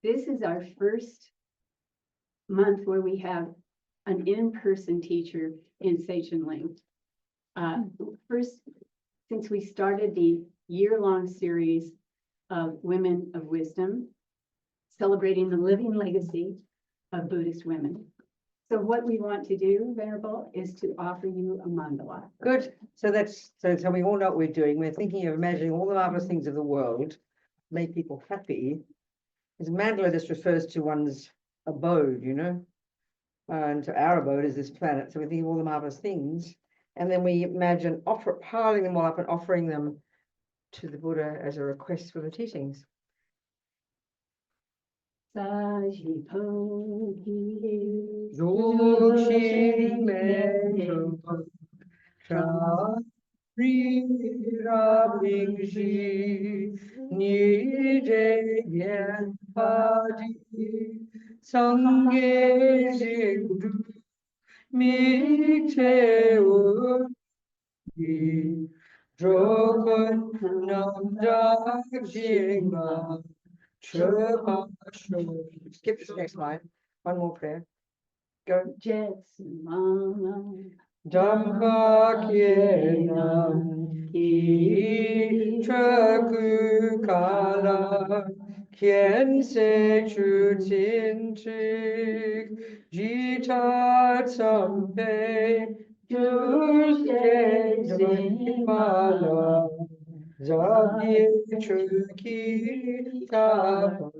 this is our first month where we have an in-person teacher in Sachin Ling. First, since we started the year-long series of Women of Wisdom, celebrating the living legacy of Buddhist women. So what we want to do, Venerable, is to offer you a mandala. Good. So so we all know what we're doing. We're thinking of imagining all the marvelous things of the world, make people happy. This mandala just refers to one's abode, you know, and so our abode is this planet. So we think of all the marvelous things, and then we imagine piling them all up and offering them to the Buddha as a request for the teachings. Skip this next line. One more prayer. Go. Dhamma kyenam ki traku kala kien se chutin chik jita sampe juske zimala zagi chuki tapa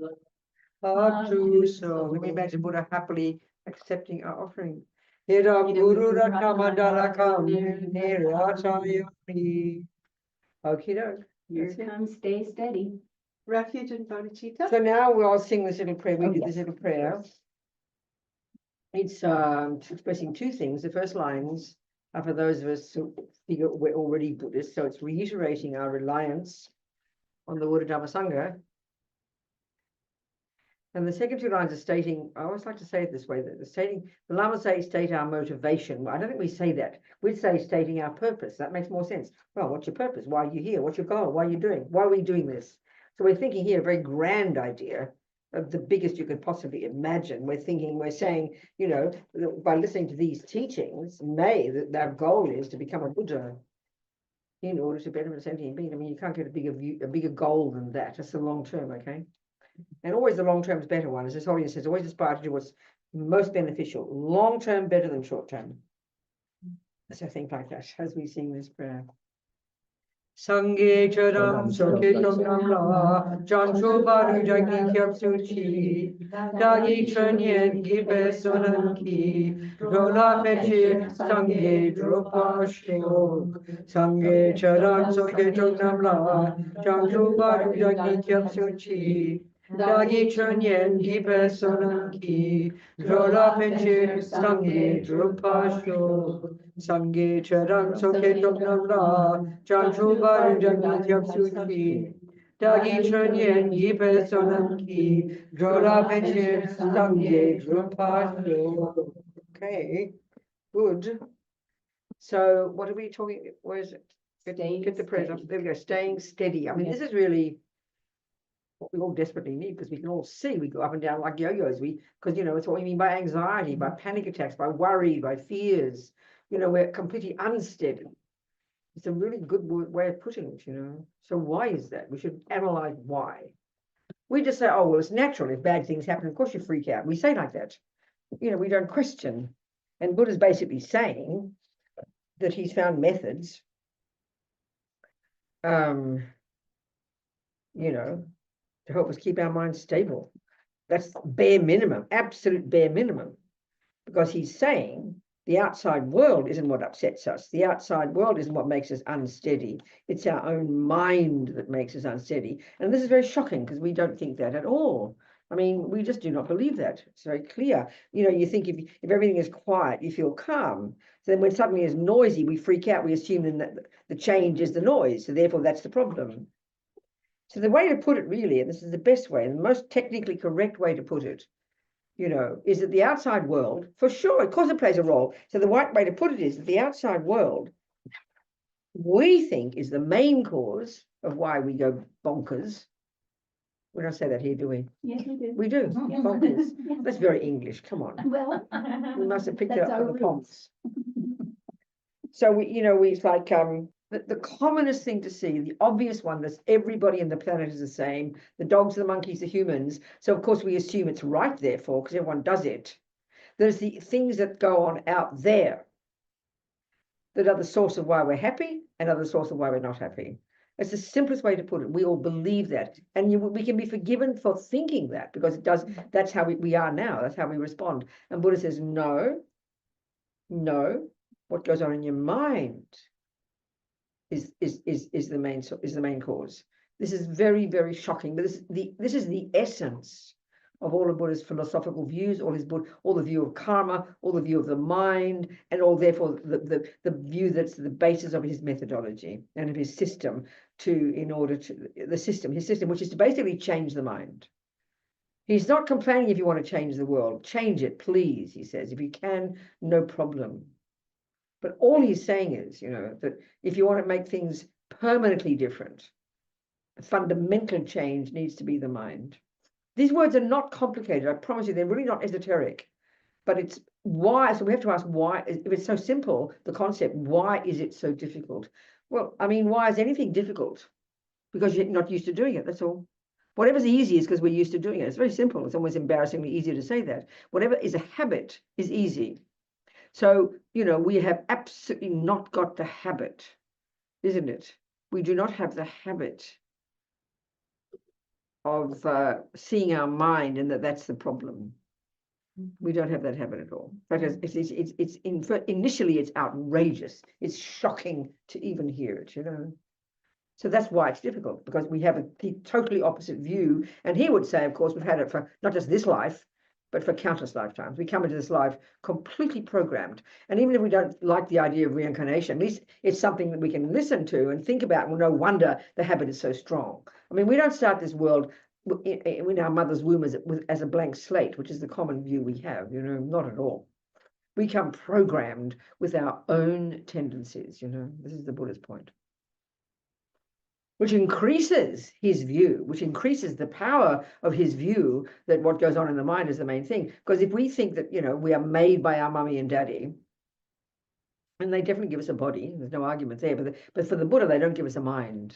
up. So we imagine Buddha happily accepting our offering. Hiram Guru Ratnamandarakam Niratayami. Okie doke. Here comes Stay Steady. Refuge and bodhicitta. So now we'll all sing this little prayer. We do this little prayer. It's expressing two things. The first lines are for those of us who figure we're already Buddhists. So it's reiterating our reliance on the Buddha Dhamma Sangha. And the second two lines are stating, I always like to say it this way, that the Lamas say state our motivation. I don't think we say that. We'd say stating our purpose. That makes more sense. Well, what's your purpose? Why are you here? What's your goal? Why are you doing? Why are we doing this? So we're thinking here a very grand idea of the biggest you could possibly imagine. We're saying, you know, by listening to these teachings, that our goal is to become a Buddha in order to better a sentient being. I mean, you can't get a bigger goal than that. It's the long term, okay? And always the long term is better one. As this holiness says, always aspire to do what's most beneficial. Long term better than short term. So think like that as we sing this prayer. Sangye charam soketom namla jancho baru jagi kyap suchi dagi chanyen gibe sonanki rola peche sangye dropashyo sangye charam soketom namla jancho baru jagi kyap suchi dagi chanyen gibe sonanki rola peche sangye dropashyo Sangye charan soketom namla janchu baru jagi kyap suchi dagi chanyen yipe sonanki drola peche sangye drupasyo. Okay, good. So what are we talking? Where is it? Get the prayers up. There we go. Staying steady. I mean, this is really what we all desperately need, because we can all see we go up and down like yo-yos. Because you know it's what we mean by anxiety, by panic attacks, by worry, by fears. You know, we're completely unsteady. It's a really good way of putting it, you know. So why is that? We should analyze why. We just say, oh, well, it's natural. If bad things happen, of course you freak out. We say like that. You know, we don't question. And Buddha's basically saying that he's found methods, you know, to help us keep our minds stable. That's bare minimum, absolute bare minimum. Because he's saying the outside world isn't what upsets us. The outside world isn't what makes us unsteady. It's our own mind that makes us unsteady. And this is very shocking because we don't think that at all. I mean, we just do not believe that. It's very clear. You know, you think if everything is quiet, you feel calm. So then when something is noisy, we freak out. We assume then that the change is the noise. So therefore, that's the problem. So the way to put it really, and this is the best way, and the most technically correct way to put it, you know, is that the outside world, for sure, of course it plays a role. So the right way to put it is that the outside world, we think, is the main cause of why we go bonkers, We don't say that here, do we? Yes, we do. We do. Yes. Bonkers. Yes. That's very English. Come on. Well. We must have picked it that's up our from the roots. Poms. So it's like the commonest thing to see, the obvious one, that everybody in the planet is the same. The dogs, the monkeys, the humans. So of course we assume it's right, therefore, because everyone does it. There's the things that go on out there that are the source of why we're happy and are the source of why we're not happy. It's the simplest way to put it. We all believe that. And we can be forgiven for thinking that, because it does. That's how we are now. That's how we respond. And Buddha says, no, what goes on in your mind is the main cause. This is very, very shocking. But this is the essence of all of Buddha's philosophical views, all the view of karma, all the view of the mind, and all therefore the view that's the basis of his methodology and of his system his system, which is to basically change the mind. He's not complaining if you want to change the world. Change it, please, he says. If you can, no problem. But all he's saying is, that if you want to make things permanently different, a fundamental change needs to be the mind. These words are not complicated. I promise you, they're really not esoteric. But it's why. So we have to ask why. If it's so simple, the concept, why is it so difficult? Well, I mean, why is anything difficult? Because you're not used to doing it. That's all. Whatever's easy is because we're used to doing it. It's very simple. It's almost embarrassingly easier to say that. Whatever is a habit is easy. So, we have absolutely not got the habit, isn't it? We do not have the habit of seeing our mind, and that's the problem. We don't have that habit at all. Because initially it's outrageous. It's shocking to even hear it, So that's why it's difficult, because we have a totally opposite view. And he would say, of course, we've had it for not just this life, but for countless lifetimes. We come into this life completely programmed. And even if we don't like the idea of reincarnation, at least it's something that we can listen to and think about. Well, no wonder the habit is so strong. I mean, we don't start this world in our mother's womb as a blank slate, which is the common view we have, not at all. We come programmed with our own tendencies, This is the Buddha's point. Which increases his view, which increases the power of his view that what goes on in the mind is the main thing. Because if we think that, we are made by our mummy and daddy, and they definitely give us a body, there's no argument there, but for the Buddha, they don't give us a mind.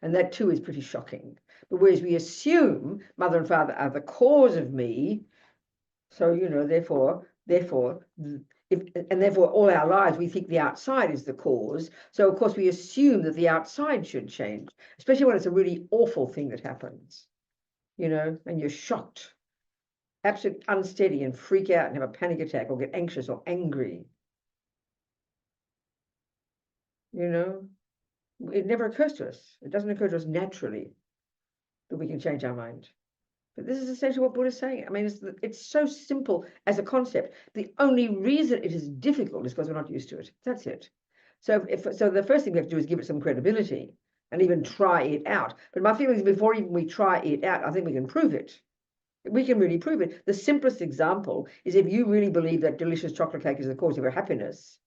And that too is pretty shocking. But whereas we assume mother and father are the cause of me, so, therefore, and therefore all our lives we think the outside is the cause. So of course we assume that the outside should change, especially when it's a really awful thing that happens, and you're shocked, absolutely unsteady, and freak out and have a panic attack or get anxious or angry. It never occurs to us. It doesn't occur to us naturally that we can change our mind. But this is essentially what Buddha is saying. I mean, it's so simple as a concept. The only reason it is difficult is because we're not used to it. That's it. So the first thing we have to do is give it some credibility and even try it out. But my feeling is before even we try it out, I think we can prove it. We can really prove it. The simplest example is if you really believe that delicious chocolate cake is the cause of your happiness,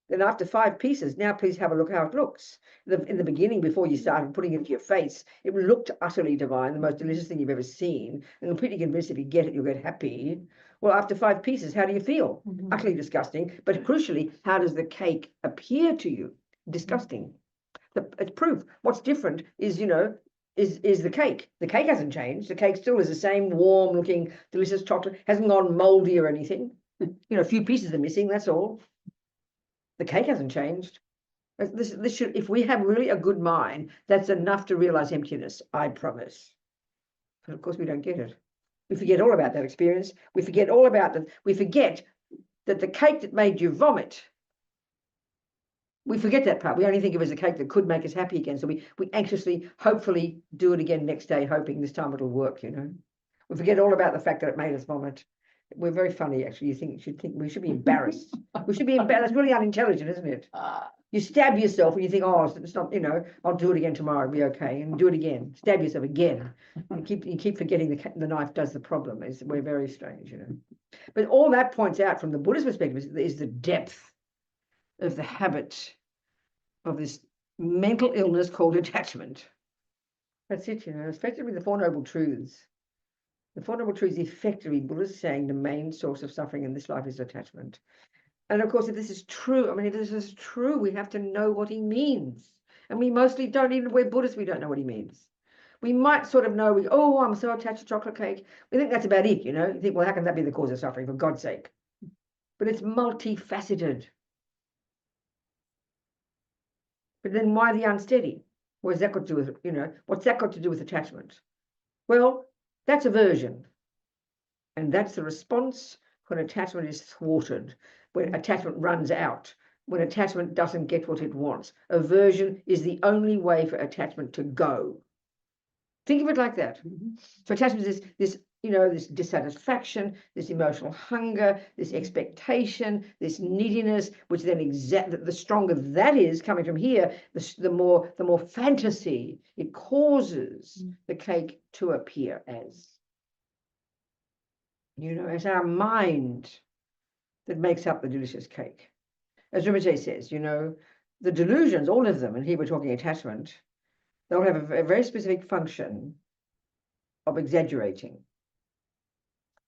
then after 5 pieces, now please have a look how it looks. In the beginning, before you started putting it into your face, it looked utterly divine, the most delicious thing you've ever seen, and completely convinced if you get it, you'll get happy. Well, after 5 pieces, how do you feel? Mm-hmm. Utterly disgusting. But crucially, how does the cake appear to you? Disgusting. It's proof. What's different is, is the cake. The cake hasn't changed. The cake still is the same warm-looking, delicious chocolate. Hasn't gone moldy or anything. A few pieces are missing, that's all. The cake hasn't changed. This should, if we have really a good mind, that's enough to realize emptiness, I promise. But of course we don't get it. We forget all about that experience. We forget all about that. We forget that the cake that made you vomit, we forget that part. We only think of it as a cake that could make us happy again. So we anxiously, hopefully do it again next day, hoping this time it'll work, We forget all about the fact that it made us vomit. We're very funny, actually. You should think we should be embarrassed. We should be embarrassed. It's really unintelligent, isn't it? You stab yourself and you think, oh, it's not, I'll do it again tomorrow, it'll be okay. And do it again. Stab yourself again. You keep forgetting the knife does the problem. We're very strange, But all that points out from the Buddhist perspective is the depth of the habit of this mental illness called attachment. That's it, effectively the Four Noble Truths. The Four Noble Truths, effectively, Buddha's saying the main source of suffering in this life is attachment. And of course, if this is true, if this is true, we have to know what he means. And we mostly don't, even we're Buddhists, we don't know what he means. We might sort of know, oh, I'm so attached to chocolate cake. We think that's about it, You think, well, how can that be the cause of suffering, for God's sake? But it's multifaceted. But then why the unsteady? What's that got to do with, what's that got to do with attachment? Well, that's aversion. And that's the response when attachment is thwarted, when attachment runs out, when attachment doesn't get what it wants. Aversion is the only way for attachment to go. Think of it like that. So attachment is this dissatisfaction, this emotional hunger, this expectation, this neediness, which then the stronger that is coming from here, the more fantasy it causes the cake to appear as. It's our mind that makes up the delicious cake. As Rinpoche says, the delusions, all of them, and here we're talking attachment, they'll have a very specific function of exaggerating.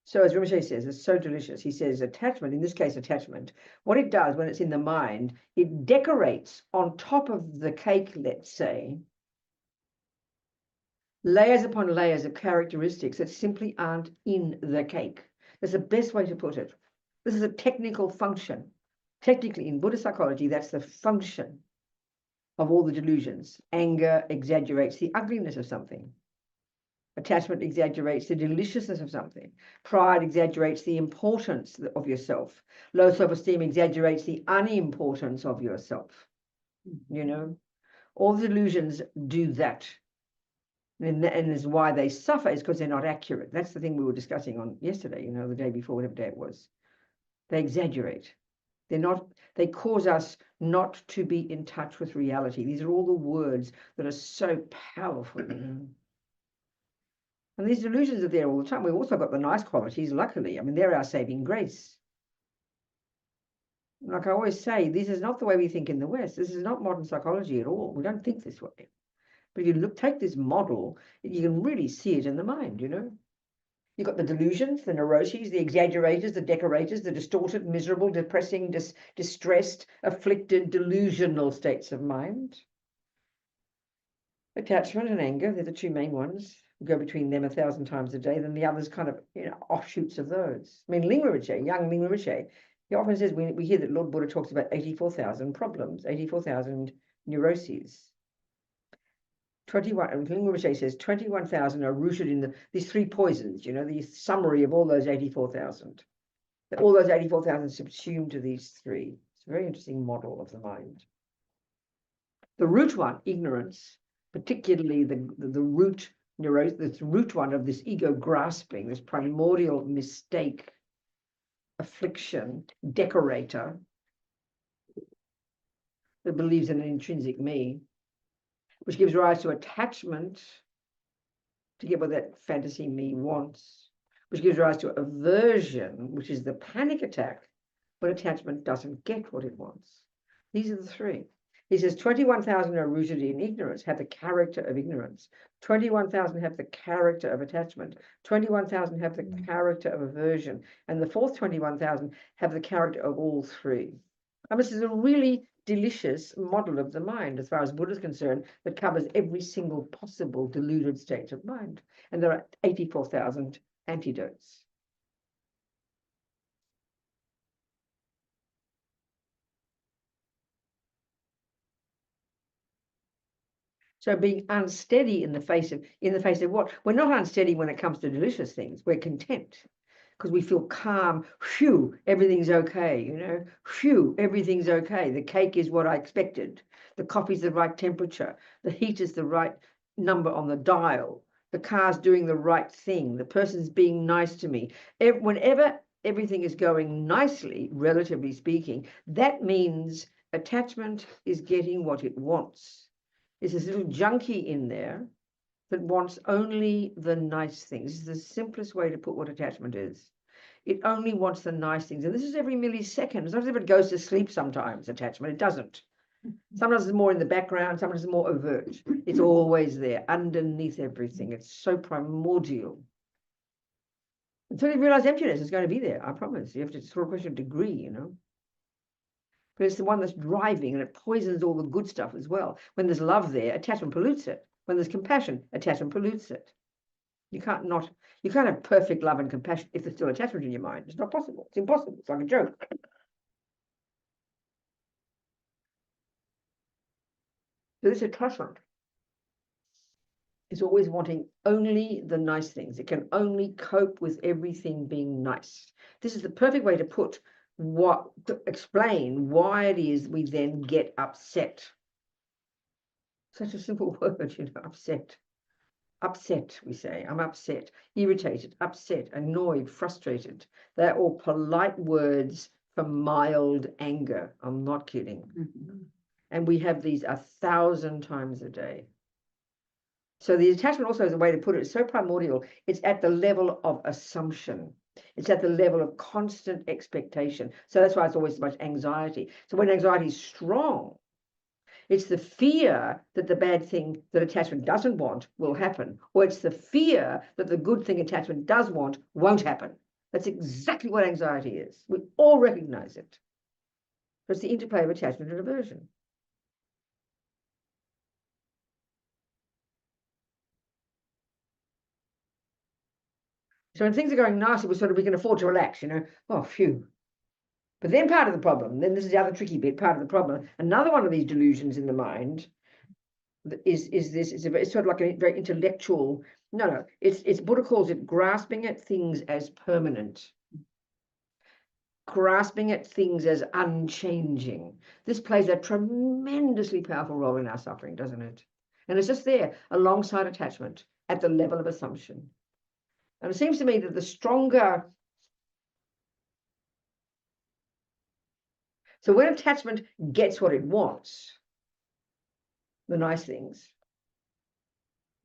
So as Rinpoche says, it's so delicious. He says attachment, in this case attachment, what it does when it's in the mind, it decorates on top of the cake, let's say, layers upon layers of characteristics that simply aren't in the cake. That's the best way to put it. This is a technical function. Technically, in Buddhist psychology, that's the function of all the delusions. Anger exaggerates the ugliness of something. Attachment exaggerates the deliciousness of something. Pride exaggerates the importance of yourself. Low self-esteem exaggerates the unimportance of yourself. All the delusions do that. And is why they suffer is because they're not accurate. That's the thing we were discussing on yesterday, the day before, whatever day it was. They exaggerate. They cause us not to be in touch with reality. These are all the words that are so powerful. And these delusions are there all the time. We've also got the nice qualities, luckily. They're our saving grace. Like I always say, this is not the way we think in the West. This is not modern psychology at all. We don't think this way. But if you take this model, you can really see it in the mind, You've got the delusions, the neuroses, the exaggerators, the decorators, the distorted, miserable, depressing, distressed, afflicted, delusional states of mind. Attachment and anger, they're the two main ones. We go between them 1,000 times a day, then the others kind of, offshoots of those. Ling Rinpoche, young Ling Rinpoche, he often says, we hear that Lord Buddha talks about 84,000 problems, 84,000 neuroses. 21, Ling Rinpoche says 21,000 are rooted in these three poisons, the summary of all those 84,000. All those 84,000 subsumed to these three. It's a very interesting model of the mind. The root one, ignorance, particularly the root neurosis, the root one of this ego grasping, this primordial mistake, affliction, decorator, that believes in an intrinsic me, which gives rise to attachment to get what that fantasy me wants, which gives rise to aversion, which is the panic attack when attachment doesn't get what it wants. These are the three. He says 21,000 are rooted in ignorance, have the character of ignorance. 21,000 have the character of attachment. 21,000 have the character of aversion. And the fourth 21,000 have the character of all three. This is a really delicious model of the mind, as far as Buddha is concerned, that covers every single possible deluded state of mind. And there are 84,000 antidotes. So being unsteady in the face of what? We're not unsteady when it comes to delicious things. We're content because we feel calm. Phew, everything's okay, Phew, everything's okay. The cake is what I expected. The coffee's the right temperature. The heat is the right number on the dial. The car's doing the right thing. The person's being nice to me. Whenever everything is going nicely, relatively speaking, that means attachment is getting what it wants. It's this little junkie in there that wants only the nice things. This is the simplest way to put what attachment is. It only wants the nice things. And this is every millisecond. It's not as if it goes to sleep sometimes, attachment. It doesn't. Sometimes it's more in the background, sometimes it's more overt. It's always there, underneath everything. It's so primordial. Until you realize emptiness is going to be there, I promise. You have to, it's sort of a question of degree, you know. But it's the one that's driving, and it poisons all the good stuff as well. When there's love there, attachment pollutes it. When there's compassion, attachment pollutes it. You can't have perfect love and compassion if there's still attachment in your mind. It's not possible. It's impossible. It's like a joke. So this attachment is always wanting only the nice things. It can only cope with everything being nice. This is the perfect way to explain why it is we then get upset. Such a simple word, you know, upset. Upset, we say. I'm upset, irritated, upset, annoyed, frustrated. They're all polite words for mild anger. I'm not kidding. And we have these 1,000 times a day. So the attachment also is a way to put it. It's so primordial. It's at the level of assumption. It's at the level of constant expectation. So that's why it's always so much anxiety. So when anxiety is strong, it's the fear that the bad thing that attachment doesn't want will happen, or it's the fear that the good thing attachment does want won't happen. That's exactly what anxiety is. We all recognize it. It's the interplay of attachment and aversion. So when things are going nicely, we can afford to relax, you know. Oh, phew. But then part of the problem, then this is the other tricky bit, part of the problem, another one of these delusions in the mind is this, it's sort of like a very intellectual, it's Buddha calls it grasping at things as permanent. Grasping at things as unchanging. This plays a tremendously powerful role in our suffering, doesn't it? And it's just there alongside attachment at the level of assumption. And it seems to me that the stronger... So when attachment gets what it wants, the nice things,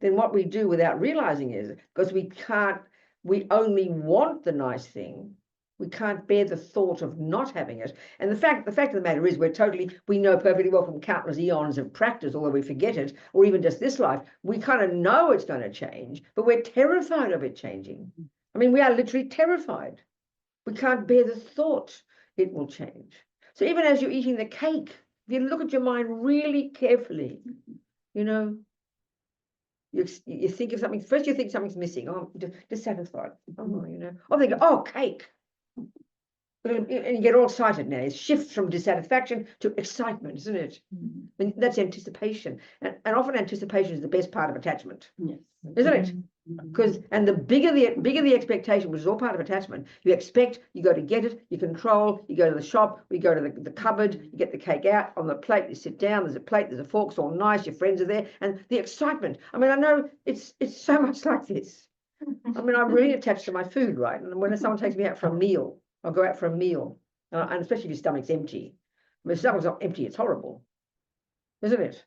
then what we do without realizing is, because we only want the nice thing, we can't bear the thought of not having it. And the fact of the matter is we know perfectly well from countless eons of practice, although we forget it, or even just this life, we kind of know it's going to change, but we're terrified of it changing. I mean, we are literally terrified. We can't bear the thought it will change. So even as you're eating the cake, if you look at your mind really carefully, you know, you think of something, first you think something's missing, oh, dissatisfied, oh, you know, or think, oh, cake. And you get all excited now. It shifts from dissatisfaction to excitement, isn't it? And that's anticipation. And often anticipation is the best part of attachment. Yes. Isn't it? Because the bigger the expectation, which is all part of attachment, you expect, you go to get it, you control, you go to the shop, we go to the cupboard, you get the cake out on the plate, you sit down, there's a plate, there's a fork, it's all nice, your friends are there, and the excitement. I mean, I know it's so much like this. I mean, I'm really attached to my food, right? And when someone takes me out for a meal, I'll go out for a meal, and especially if your stomach's empty. I mean, if your stomach's not empty, it's horrible, isn't it?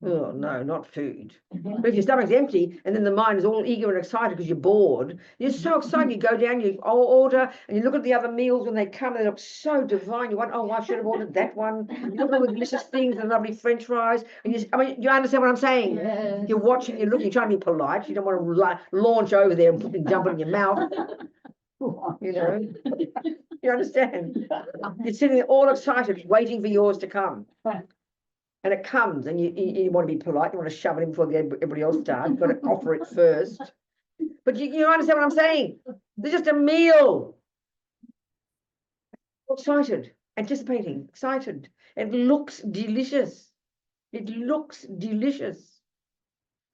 Oh, no, not food. But if your stomach's empty and then the mind is all eager and excited because you're bored, you're so excited, you go down, you order, and you look at the other meals when they come, they look so divine. You want, oh, I should have ordered that one. You look at all the delicious things, the lovely French fries. And I mean, you understand what I'm saying? Yes. You're watching, you're looking, you're trying to be polite. You don't want to launch over there and jump in your mouth. You know, you understand? You're sitting there all excited, waiting for yours to come. And it comes, and you want to be polite. You want to shove it in before everybody else starts. You've got to offer it first. But you understand what I'm saying? They're just a meal. Excited, anticipating, excited. It looks delicious. It looks delicious.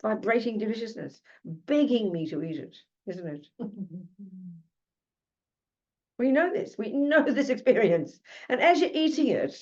Vibrating deliciousness, begging me to eat it, isn't it? We know this. We know this experience. And as you're eating it,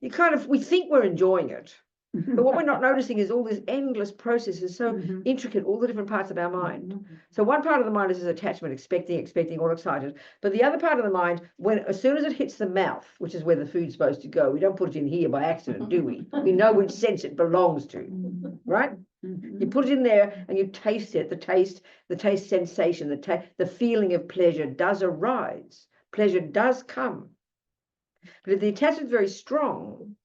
we think we're enjoying it. But what we're not noticing is all this endless process is so intricate, all the different parts of our mind. So one part of the mind is attachment, expecting, all excited. But the other part of the mind, as soon as it hits the mouth, which is where the food's supposed to go, we don't put it in here by accident, do we? We know which sense it belongs to, right? You put it in there and you taste it. The taste sensation, the feeling of pleasure does arise. Pleasure does come. But if the attachment is very strong,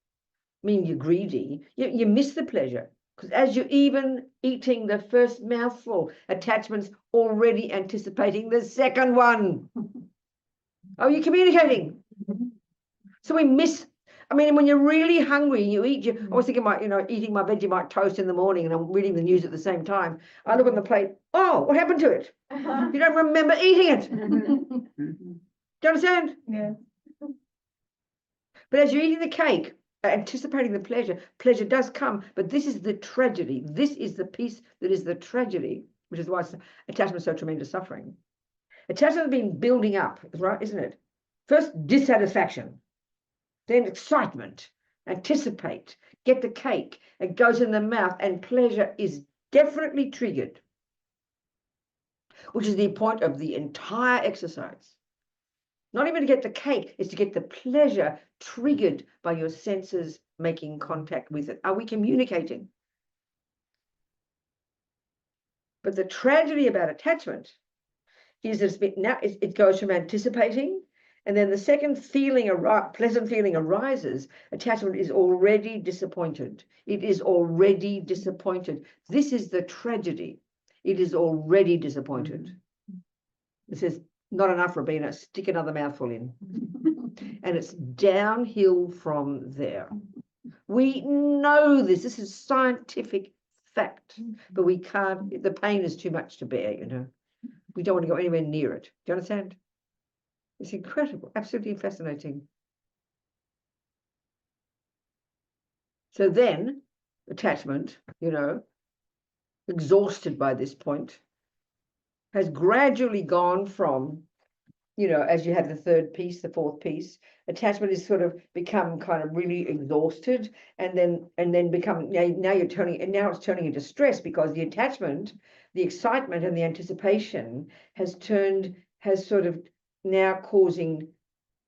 mean you're greedy. You miss the pleasure. Because as you're even eating the first mouthful, attachment's already anticipating the second one. Oh, you're communicating. So we miss. I mean, when you're really hungry, you eat. I was thinking about, eating my Vegemite toast in the morning, and I'm reading the news at the same time. I look on the plate. Oh, what happened to it? You don't remember eating it. Do you understand? Yeah. But as you're eating the cake, anticipating the pleasure does come. But this is the tragedy. This is the piece that is the tragedy, which is why attachment is so tremendous suffering. Attachment has been building up, right? Isn't it? First, dissatisfaction. Then excitement, anticipate, get the cake, it goes in the mouth, and pleasure is definitely triggered, which is the point of the entire exercise. Not even to get the cake, is to get the pleasure triggered by your senses making contact with it. Are we communicating? But the tragedy about attachment is that now it goes from anticipating, and then the second feeling, pleasant feeling arises, attachment is already disappointed. It is already disappointed. This is the tragedy. It is already disappointed. It says, not enough, Robina, stick another mouthful in. And it's downhill from there. We know this. This is scientific fact. But we can't, the pain is too much to bear, We don't want to go anywhere near it. Do you understand? It's incredible, absolutely fascinating. So then, attachment, exhausted by this point, has gradually gone from, as you have the third piece, the fourth piece, attachment is sort of become kind of really exhausted, and then become now it's turning into stress, because the attachment, the excitement and the anticipation has sort of now causing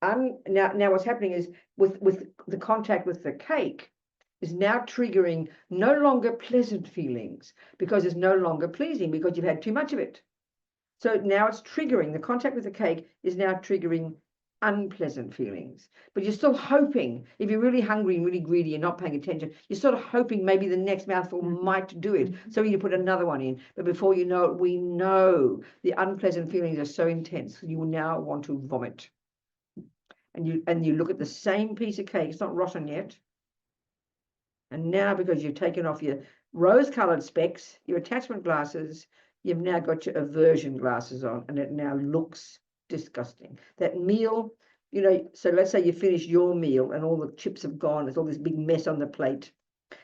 now what's happening is with the contact with the cake is now triggering no longer pleasant feelings, because it's no longer pleasing, because you've had too much of it. So now it's triggering, the contact with the cake is now triggering unpleasant feelings. But you're still hoping, if you're really hungry and really greedy and not paying attention, you're sort of hoping maybe the next mouthful might do it. So you put another one in. But before you know it, we know the unpleasant feelings are so intense, you will now want to vomit. And you look at the same piece of cake, it's not rotten yet. And now, because you've taken off your rose-colored specs, your attachment glasses, you've now got your aversion glasses on, and it now looks disgusting. That meal, so let's say you finish your meal and all the chips have gone, there's all this big mess on the plate.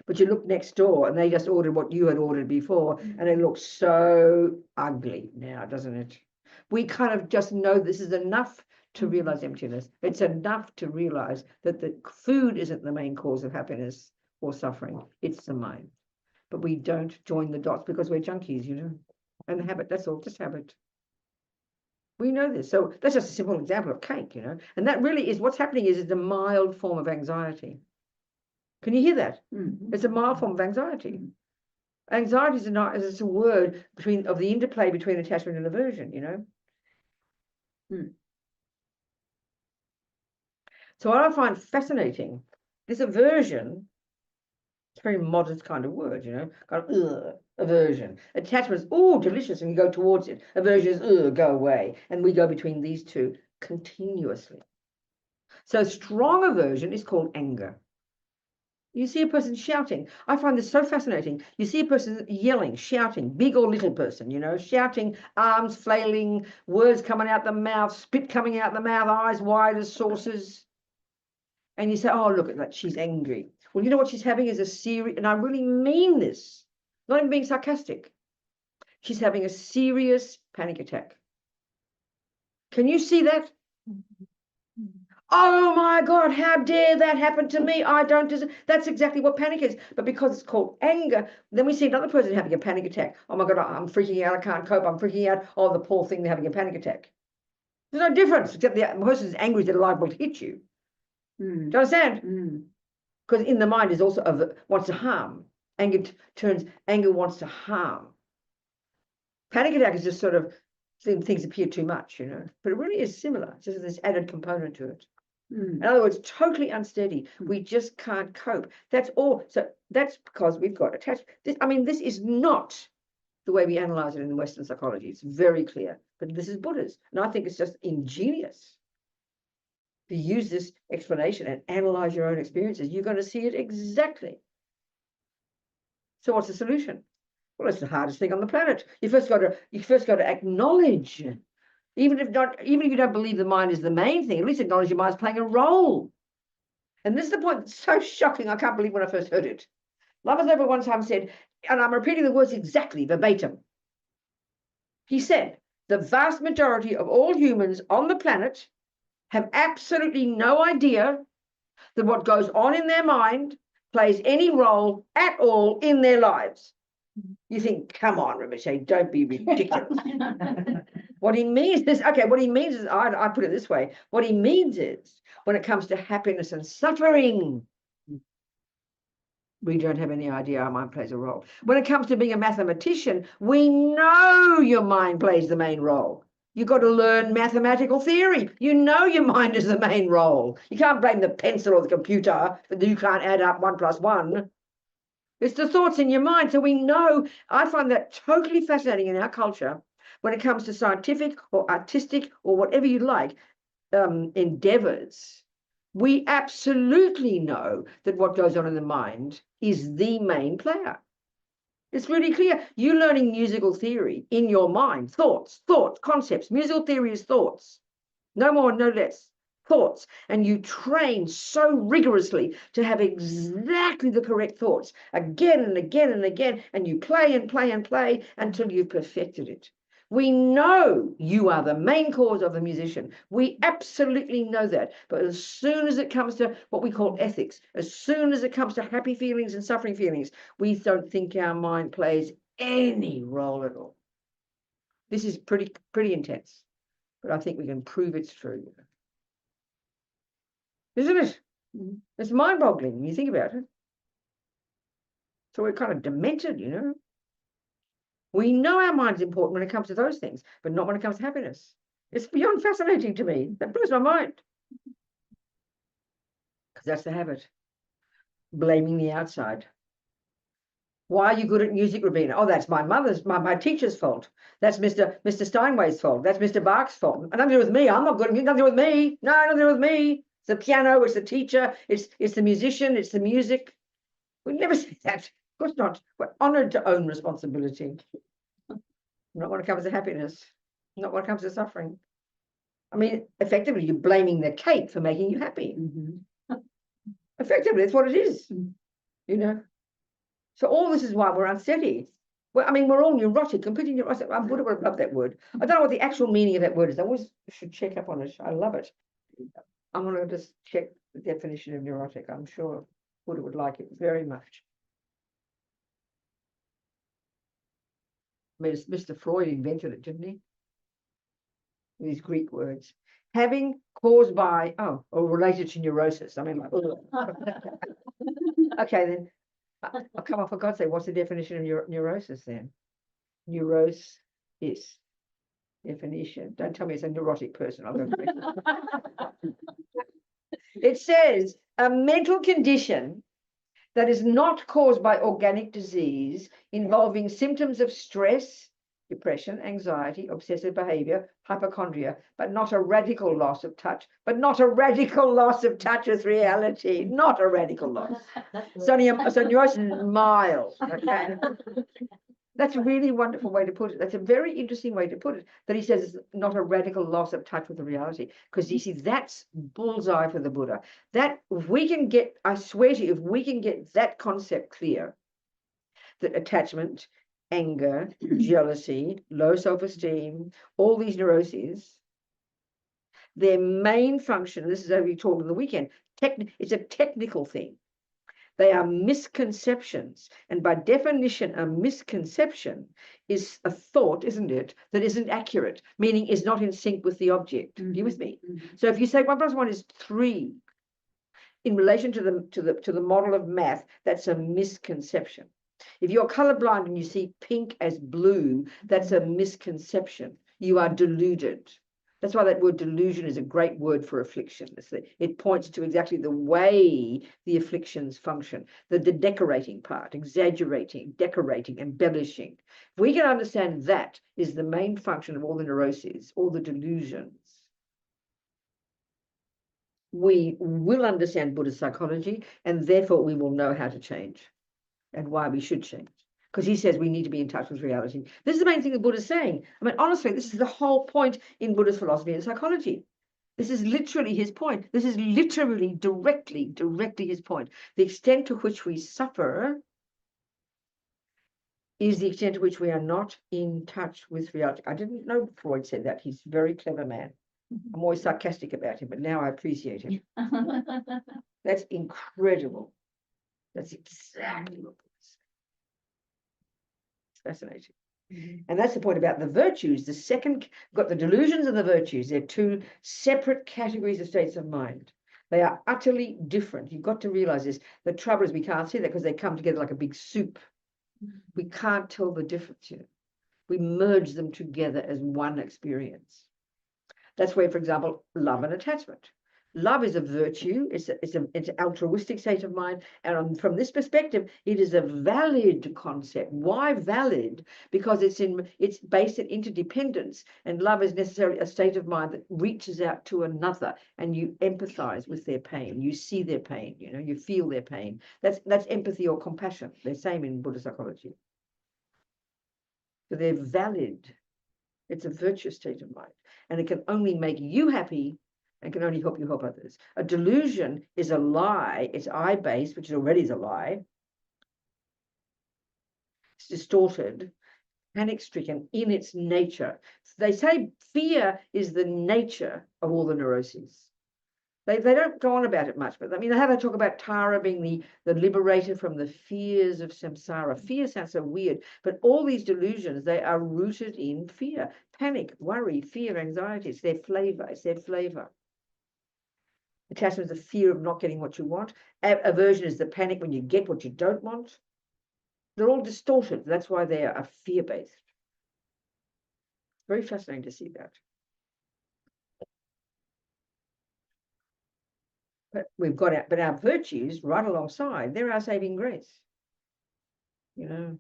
But you look next door and they just ordered what you had ordered before, and it looks so ugly now, doesn't it? We kind of just know this is enough to realize emptiness. It's enough to realize that the food isn't the main cause of happiness or suffering, it's the mind. But we don't join the dots because we're junkies, and the habit, that's all, just habit. We know this. So that's just a simple example of cake, and that really is what's happening is a mild form of anxiety. Can you hear that? It's a mild form of anxiety. Anxiety is a word of the interplay between attachment and aversion, So what I find fascinating, this aversion, it's a very modest kind of word, kind of aversion. Attachment is, oh, delicious, and you go towards it. Aversion is, go away. And we go between these two continuously. So strong aversion is called anger. You see a person shouting. I find this so fascinating. You see a person yelling, shouting, big or little person, shouting, arms flailing, words coming out the mouth, spit coming out the mouth, eyes wide as saucers. And you say, oh, look at that, she's angry. Well, you know what she's having is a serious, and I really mean this, not even being sarcastic. She's having a serious panic attack. Can you see that? Oh my God, how dare that happen to me? I don't deserve. That's exactly what panic is. But because it's called anger, then we see another person having a panic attack. Oh my God, I'm freaking out. I can't cope. I'm freaking out. Oh, the poor thing, they're having a panic attack. There's no difference, except the person is angry, they're liable to hit you. Do you understand? Because in the mind is also wants to harm. Anger wants to harm. Panic attack is just sort of things appear too much, but it really is similar. It's just this added component to it. In other words, totally unsteady. We just can't cope. That's all. So that's because we've got attached. This is not the way we analyze it in Western psychology. It's very clear. But this is Buddha's. And I think it's just ingenious to use this explanation and analyze your own experiences. You're going to see it exactly. So what's the solution? Well, it's the hardest thing on the planet. You first got to acknowledge, even if you don't believe the mind is the main thing, at least acknowledge your mind's playing a role. And this is the point that's so shocking. I can't believe when I first heard it. Lamazopa one time said, and I'm repeating the words exactly verbatim. He said, the vast majority of all humans on the planet have absolutely no idea that what goes on in their mind plays any role at all in their lives. You think, come on, Rinpoche, don't be ridiculous. What he means is, I put it this way, what he means is, when it comes to happiness and suffering, we don't have any idea our mind plays a role. When it comes to being a mathematician, we know your mind plays the main role. You've got to learn mathematical theory. You know your mind is the main role. You can't blame the pencil or the computer that you can't add up 1 + 1. It's the thoughts in your mind. So we know, I find that totally fascinating in our culture when it comes to scientific or artistic or whatever you like endeavors. We absolutely know that what goes on in the mind is the main player. It's really clear. You're learning musical theory in your mind, thoughts, concepts. Musical theory is thoughts. No more, no less. Thoughts. And you train so rigorously to have exactly the correct thoughts again and again and again. And you play and play and play until you've perfected it. We know you are the main cause of the musician. We absolutely know that. But as soon as it comes to what we call ethics, as soon as it comes to happy feelings and suffering feelings, we don't think our mind plays any role at all. This is pretty intense, but I think we can prove it's true. Isn't it? It's mind-boggling when you think about it. So we're kind of demented, you know. We know our mind's important when it comes to those things, but not when it comes to happiness. It's beyond fascinating to me. That blows my mind. Because that's the habit. Blaming the outside. Why are you good at music, Robina? Oh, that's my teacher's fault. That's Mr. Steinway's fault. That's Mr. Bach's fault. And nothing to do with me. I'm not good at music. Nothing to do with me. No, nothing to do with me. It's the piano, it's the teacher, it's the musician, it's the music. We never say that. Of course not. We're honoured to own responsibility. Not when it comes to happiness. Not when it comes to suffering. I mean, effectively, you're blaming the cake for making you happy. Effectively, that's what it is. You know. So all this is why we're unsteady. Well, I mean, we're all neurotic, completely neurotic. I would have loved that word. I don't know what the actual meaning of that word is. I always should check up on it. I love it. I'm going to just check the definition of neurotic. I'm sure Buddha would like it very much. I mean, Mr. Freud invented it, didn't he? These Greek words. Having, caused by, or related to neurosis. I mean, like, okay, then. I'll come on, for God's sake, what's the definition of neurosis then? Neurosis is definition. Don't tell me it's a neurotic person. I'll go It says a mental condition that is not caused by organic disease involving symptoms of stress, depression, anxiety, obsessive behavior, hypochondria, but not a radical loss of touch, with reality, not a radical loss. So neurosis is mild, okay? That's a really wonderful way to put it. That's a very interesting way to put it, that he says it's not a radical loss of touch with the reality. Because you see, that's bullseye for the Buddha. That if we can get, I swear to you, if we can get that concept clear, that attachment, anger, jealousy, low self-esteem, all these neuroses, their main function, this is how we talked on the weekend, it's a technical thing. They are misconceptions. And by definition, a misconception is a thought, isn't it, that isn't accurate, meaning is not in sync with the object. Are you with me? So if you say 1 + 1 is 3, in relation to the model of math, that's a misconception. If you're colorblind and you see pink as blue, that's a misconception. You are deluded. That's why that word delusion is a great word for affliction. It points to exactly the way the afflictions function, the decorating part, exaggerating, decorating, embellishing. If we can understand that is the main function of all the neuroses, all the delusions, we will understand Buddhist psychology, and therefore we will know how to change and why we should change. Because he says we need to be in touch with reality. This is the main thing the Buddha is saying. I mean, honestly, this is the whole point in Buddhist philosophy and psychology. This is literally his point. This is literally, directly his point. The extent to which we suffer is the extent to which we are not in touch with reality. I didn't know Freud said that. He's a very clever man. I'm always sarcastic about him, but now I appreciate him. That's incredible. That's exactly what it's fascinating. And that's the point about the virtues. The second, got the delusions and the virtues. They're two separate categories of states of mind. They are utterly different. You've got to realize this. The trouble is we can't see that because they come together like a big soup. We can't tell the difference here. We merge them together as one experience. That's where, for example, love and attachment. Love is a virtue. It's an altruistic state of mind. And from this perspective, it is a valid concept. Why valid? Because it's based in interdependence. And love is necessarily a state of mind that reaches out to another, and you empathize with their pain. You see their pain. You feel their pain. That's empathy or compassion. They're same in Buddhist psychology. So they're valid. It's a virtuous state of mind. And it can only make you happy and can only help you help others. A delusion is a lie. It's I-based, which already is a lie. It's distorted, panic-stricken in its nature. They say fear is the nature of all the neuroses. They don't go on about it much, but I mean, how they talk about Tara being the liberator from the fears of samsara. Fear sounds so weird, but all these delusions, they are rooted in fear, panic, worry, fear, anxiety. It's their flavor. It's their flavor. Attachment is the fear of not getting what you want. Aversion is the panic when you get what you don't want. They're all distorted. That's why they are fear-based. Very fascinating to see that. But we've got but our virtues right alongside, they're our saving grace. If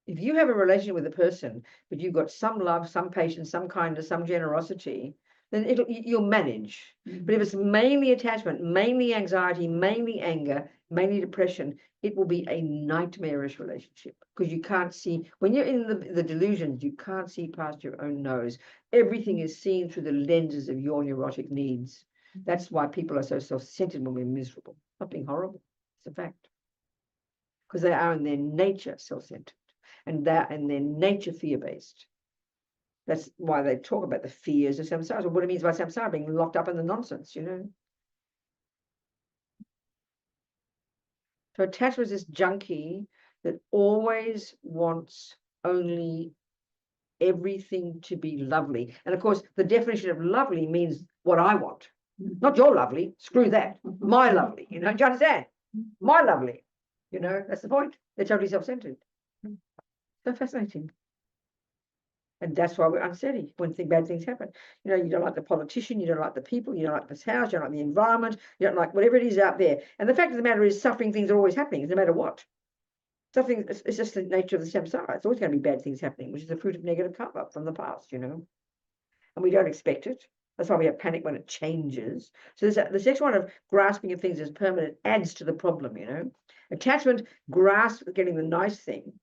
you have a relationship with a person, but you've got some love, some patience, some kindness, some generosity, then you'll manage. But if it's mainly attachment, mainly anxiety, mainly anger, mainly depression, it will be a nightmarish relationship because you can't see, when you're in the delusions, you can't see past your own nose. Everything is seen through the lenses of your neurotic needs. That's why people are so self-centered when we're miserable. Not being horrible, it's a fact. Because they are in their nature self-centered, and they're in their nature fear-based. That's why they talk about the fears of samsara. So what it means by samsara, being locked up in the nonsense, So attachment is this junkie that always wants only everything to be lovely. And of course, the definition of lovely means what I want. Not your lovely, screw that. My lovely, do you understand? My lovely, that's the point. They're totally self-centered. So fascinating. And that's why we're unsteady when bad things happen. You don't like the politician, you don't like the people, you don't like this house, you don't like the environment, you don't like whatever it is out there. And the fact of the matter is suffering things are always happening, no matter what. Suffering is just the nature of the samsara. It's always going to be bad things happening, which is the fruit of negative karma from the past, And we don't expect it. That's why we have panic when it changes. So the second one of grasping of things as permanent adds to the problem, Attachment grasps getting the nice thing.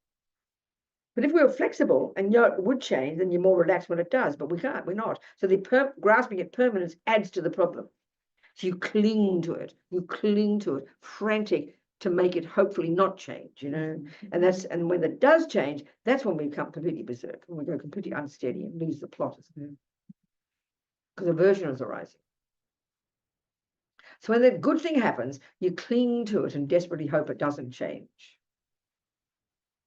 But if we were flexible and it would change, then you're more relaxed when it does. But we can't, we're not. So the grasping at permanence adds to the problem. So you cling to it. You cling to it, frantic to make it hopefully not change, And when it does change, that's when we become completely berserk, when we go completely unsteady and lose the plot. Because aversion is arising. So when the good thing happens, you cling to it and desperately hope it doesn't change.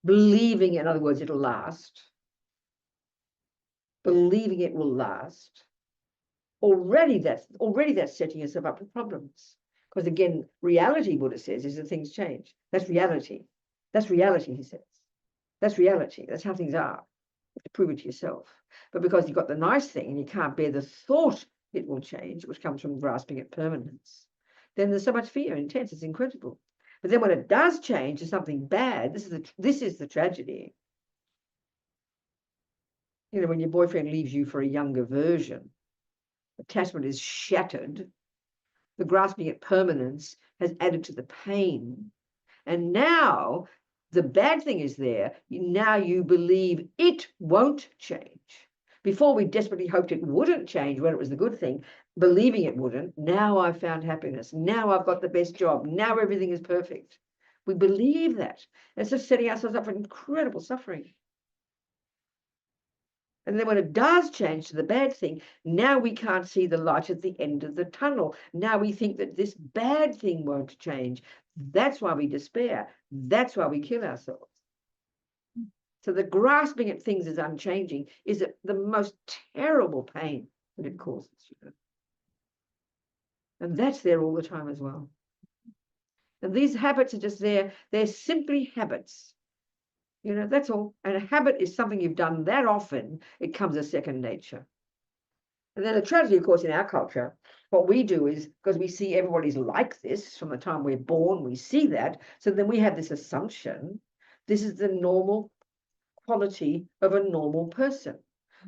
Believing, in other words, it'll last. Believing it will last. Already that's setting yourself up for problems. Because again, reality, Buddha says, is that things change. That's reality. That's reality, he says. That's reality. That's how things are. to prove it to yourself. But because you've got the nice thing and you can't bear the thought it will change, which comes from grasping at permanence, then there's so much fear, intense, it's incredible. But then when it does change to something bad, this is the tragedy. You know, when your boyfriend leaves you for a younger version, attachment is shattered, the grasping at permanence has added to the pain. And now the bad thing is there. Now you believe it won't change. Before we desperately hoped it wouldn't change when it was the good thing, believing it wouldn't. Now I've found happiness. Now I've got the best job. Now everything is perfect. We believe that. It's just setting ourselves up for incredible suffering. And then when it does change to the bad thing, now we can't see the light at the end of the tunnel. Now we think that this bad thing won't change. That's why we despair. That's why we kill ourselves. So the grasping at things as unchanging is the most terrible pain that it causes. You know? And that's there all the time as well. And these habits are just there. They're simply habits. You know, that's all. And a habit is something you've done that often, it comes as second nature. And then the tragedy, of course, in our culture, what we do is, because we see everybody's like this from the time we're born, we see that. So then we have this assumption, this is the normal quality of a normal person.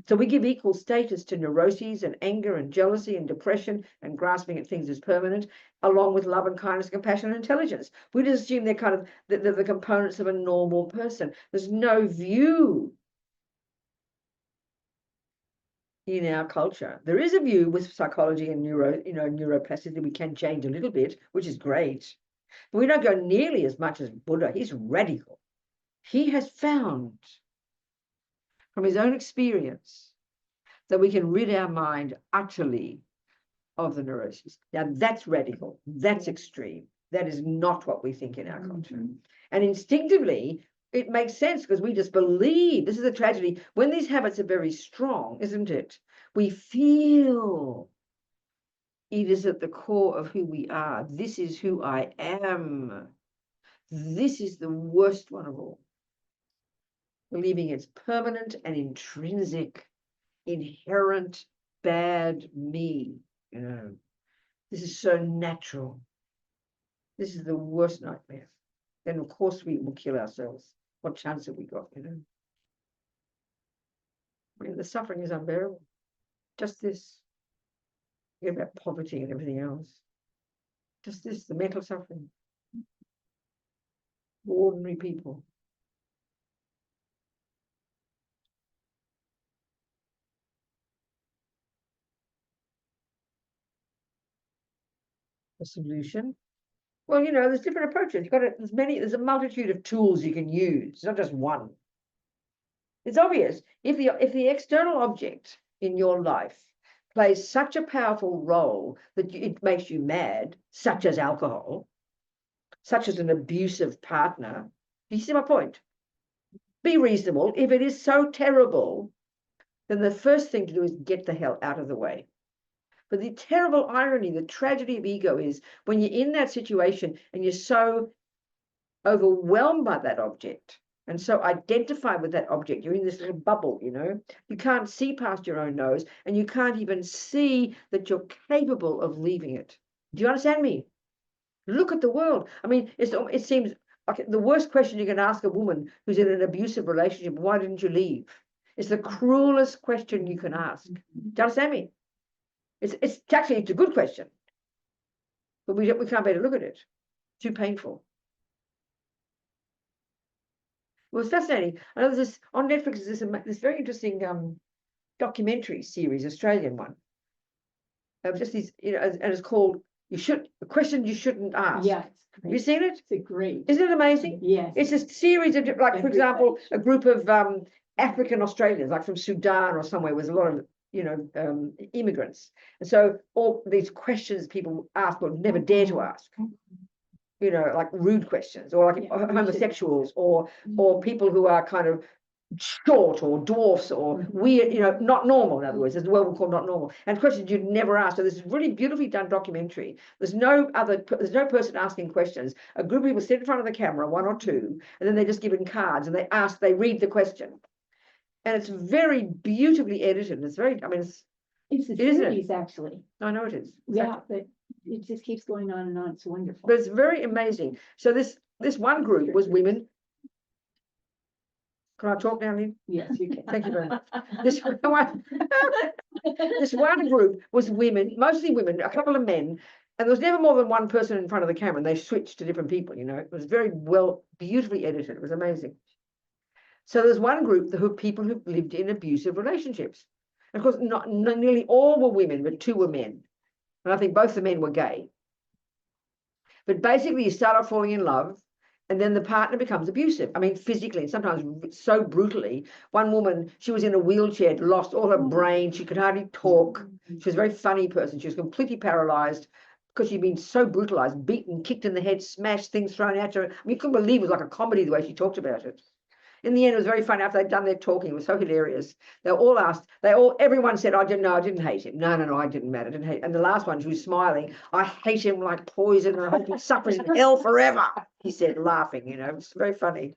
So we give equal status to neuroses and anger and jealousy and depression and grasping at things as permanent, along with love and kindness, compassion and intelligence. We just assume they're kind of the components of a normal person. There's no view in our culture. There is a view with psychology and neuroplasticity. We can change a little bit, which is great. But we don't go nearly as much as Buddha. He's radical. He has found from his own experience that we can rid our mind utterly of the neuroses. Now that's radical, that's extreme. That is not what we think in our culture. And instinctively, it makes sense because we just believe, this is a tragedy, when these habits are very strong, isn't it? We feel it is at the core of who we are. This is who I am. This is the worst one of all. Believing it's permanent and intrinsic, inherent, bad me. You know, this is so natural. This is the worst nightmare. Then of course we will kill ourselves. What chance have we got? You know, I mean, the suffering is unbearable. Just this. Forget about poverty and everything else. Just this, the mental suffering. Ordinary people. A solution? Well, you know, there's different approaches. There's a multitude of tools you can use. It's not just one. It's obvious if the external object in your life plays such a powerful role that it makes you mad, such as alcohol, such as an abusive partner. Do you see my point? Be reasonable. If it is so terrible, then the first thing to do is get the hell out of the way. But the terrible irony, the tragedy of ego is when you're in that situation and you're so overwhelmed by that object and so identified with that object, you're in this little bubble, you know, you can't see past your own nose and you can't even see that you're capable of leaving it. Do you understand me? Look at the world. I mean, it seems like the worst question you can ask a woman who's in an abusive relationship, why didn't you leave? It's the cruelest question you can ask. Do you understand me? It's actually a good question, but we can't bear to look at it. Too painful. Well, it's fascinating. I know there's this on Netflix. There's this very interesting documentary series, Australian one. Just these, you know, and it's called "The Question You Shouldn't Ask." Yes. Have you seen it? It's great. Isn't it amazing? Yes. It's a series of, like, for example, a group of African Australians, like from Sudan or somewhere, with a lot of, you know, immigrants. And so all these questions people ask but never dare to ask, you know, like rude questions, or like homosexuals, or people who are kind of short or dwarfs or weird, you know, not normal, in other words, as well we call not normal, and questions you'd never ask. So this is really beautifully done documentary. There's no person asking questions. A group of people sit in front of the camera, one or two, and then they're just given cards and they read the question. And it's very beautifully edited. It's very, I mean, It's the Isn't it? series, actually. I know it is. Yeah, but it just keeps going on and on. It's wonderful. But it's very amazing. So this one group was women. Can I talk now, Lynn? Yes, you can. Thank you very much. This one group was women, mostly women, a couple of men, and there was never more than one person in front of the camera, and they switched to different people, you know. It was very well, beautifully edited. It was amazing. So there's one group who people who lived in abusive relationships. And of course, not nearly all were women, but 2 were men. And I think both the men were gay. But basically, you start off falling in love, and then the partner becomes abusive. I mean, physically, and sometimes so brutally. One woman, she was in a wheelchair, lost all her brain. She could hardly talk. She was a very funny person. She was completely paralyzed because she'd been so brutalized, beaten, kicked in the head, smashed, things thrown at her. I mean, you couldn't believe it was like a comedy the way she talked about it. In the end, it was very funny. After they'd done their talking, it was so hilarious. They all asked, everyone said, I didn't hate him. No, I didn't matter. I didn't hate. And the last one, she was smiling. I hate him like poison, and I hope he suffers in hell forever. He said, laughing, you know. It's very funny.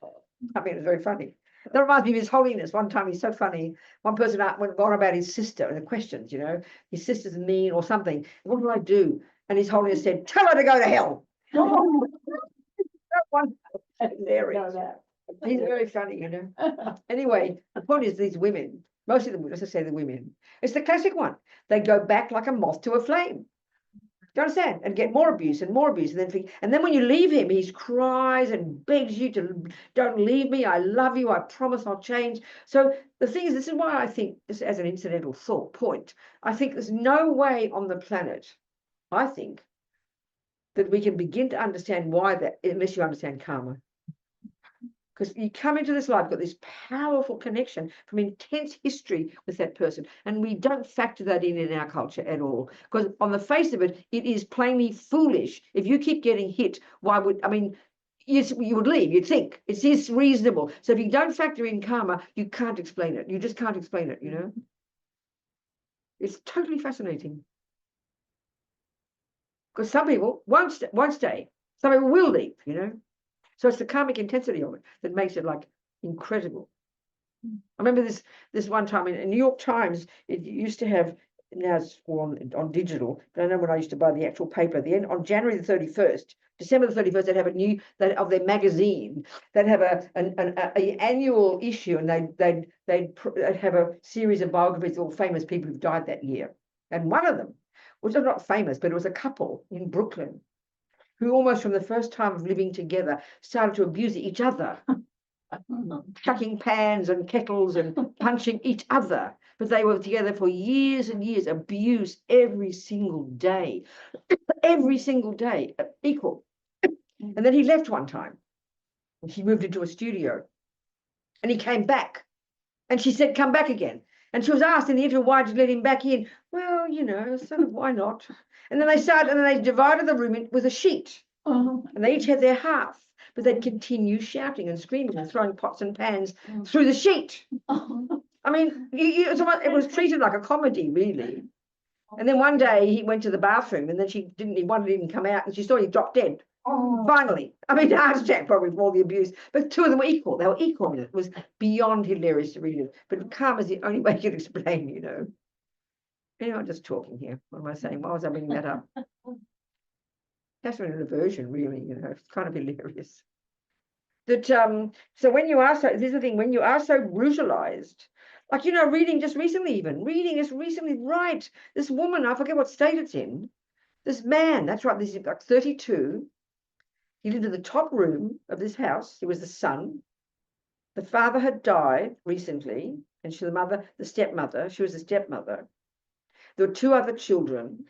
I mean, it was very funny. That reminds me of His Holiness. One time, he's so funny. One person went on about his sister and the questions, you know. His sister's mean or something. What do I do? And His Holiness said, tell her to go to hell. That one, hilarious. He's very funny, you know. Anyway, the point is these women, most of them, let's just say the women, it's the classic one. They go back like a moth to a flame. Do you understand? And get more abuse and more abuse. And then when you leave him, he cries and begs you to don't leave me. I love you. I promise I'll change. So the thing is, this is why I think, this as an incidental thought point, I think there's no way on the planet, I think, that we can begin to understand why that, unless you understand karma. Because you come into this life, got this powerful connection from intense history with that person. And we don't factor that in our culture at all. Because on the face of it, it is plainly foolish. If you keep getting hit, why would, I mean, yes, you would leave, you'd think. It is reasonable. So if you don't factor in karma, you can't explain it. You just can't explain it, you know. It's totally fascinating. Because some people won't stay. Some people will leave, you know. So it's the karmic intensity of it that makes it like incredible. I remember this one time in New York Times, it used to have, now it's on digital, but I know when I used to buy the actual paper, on January the 31st, December the 31st, they'd have of their magazine, they'd have an annual issue, and they'd have a series of biographies of all famous people who've died that year. And one of them, which was not famous, but it was a couple in Brooklyn, who almost from the first time of living together started to abuse each other, chucking pans and kettles and punching each other. But they were together for years and years, abuse every single day, equal. And then he left one time. And she moved into a studio. And he came back. And she said, come back again. And she was asked in the interview, why did you let him back in? Well, you know, sort of, why not? And then they divided the room with a sheet. And they each had their half. But they'd continue shouting and screaming and throwing pots and pans through the sheet. I mean, it was treated like a comedy, really. And then one day he went to the bathroom, and then he wanted to even come out, and she saw he dropped dead. Finally. I mean, heart attack probably from all the abuse. But 2 of them were equal. They were equal. It was beyond hilarious to read it. But karma is the only way you can explain, you know. Anyway, I'm just talking here. What am I saying? Why was I bringing that up? That's an aversion, really, you know. It's kind of hilarious. That so when you are so, this is the thing, when you are so brutalized, like, you know, reading just recently, right, this woman, I forget what state it's in, this man, that's right, this is like 32, he lived in the top room of this house. He was the son. The father had died recently, and she was the stepmother. She was the stepmother. There were 2 other children.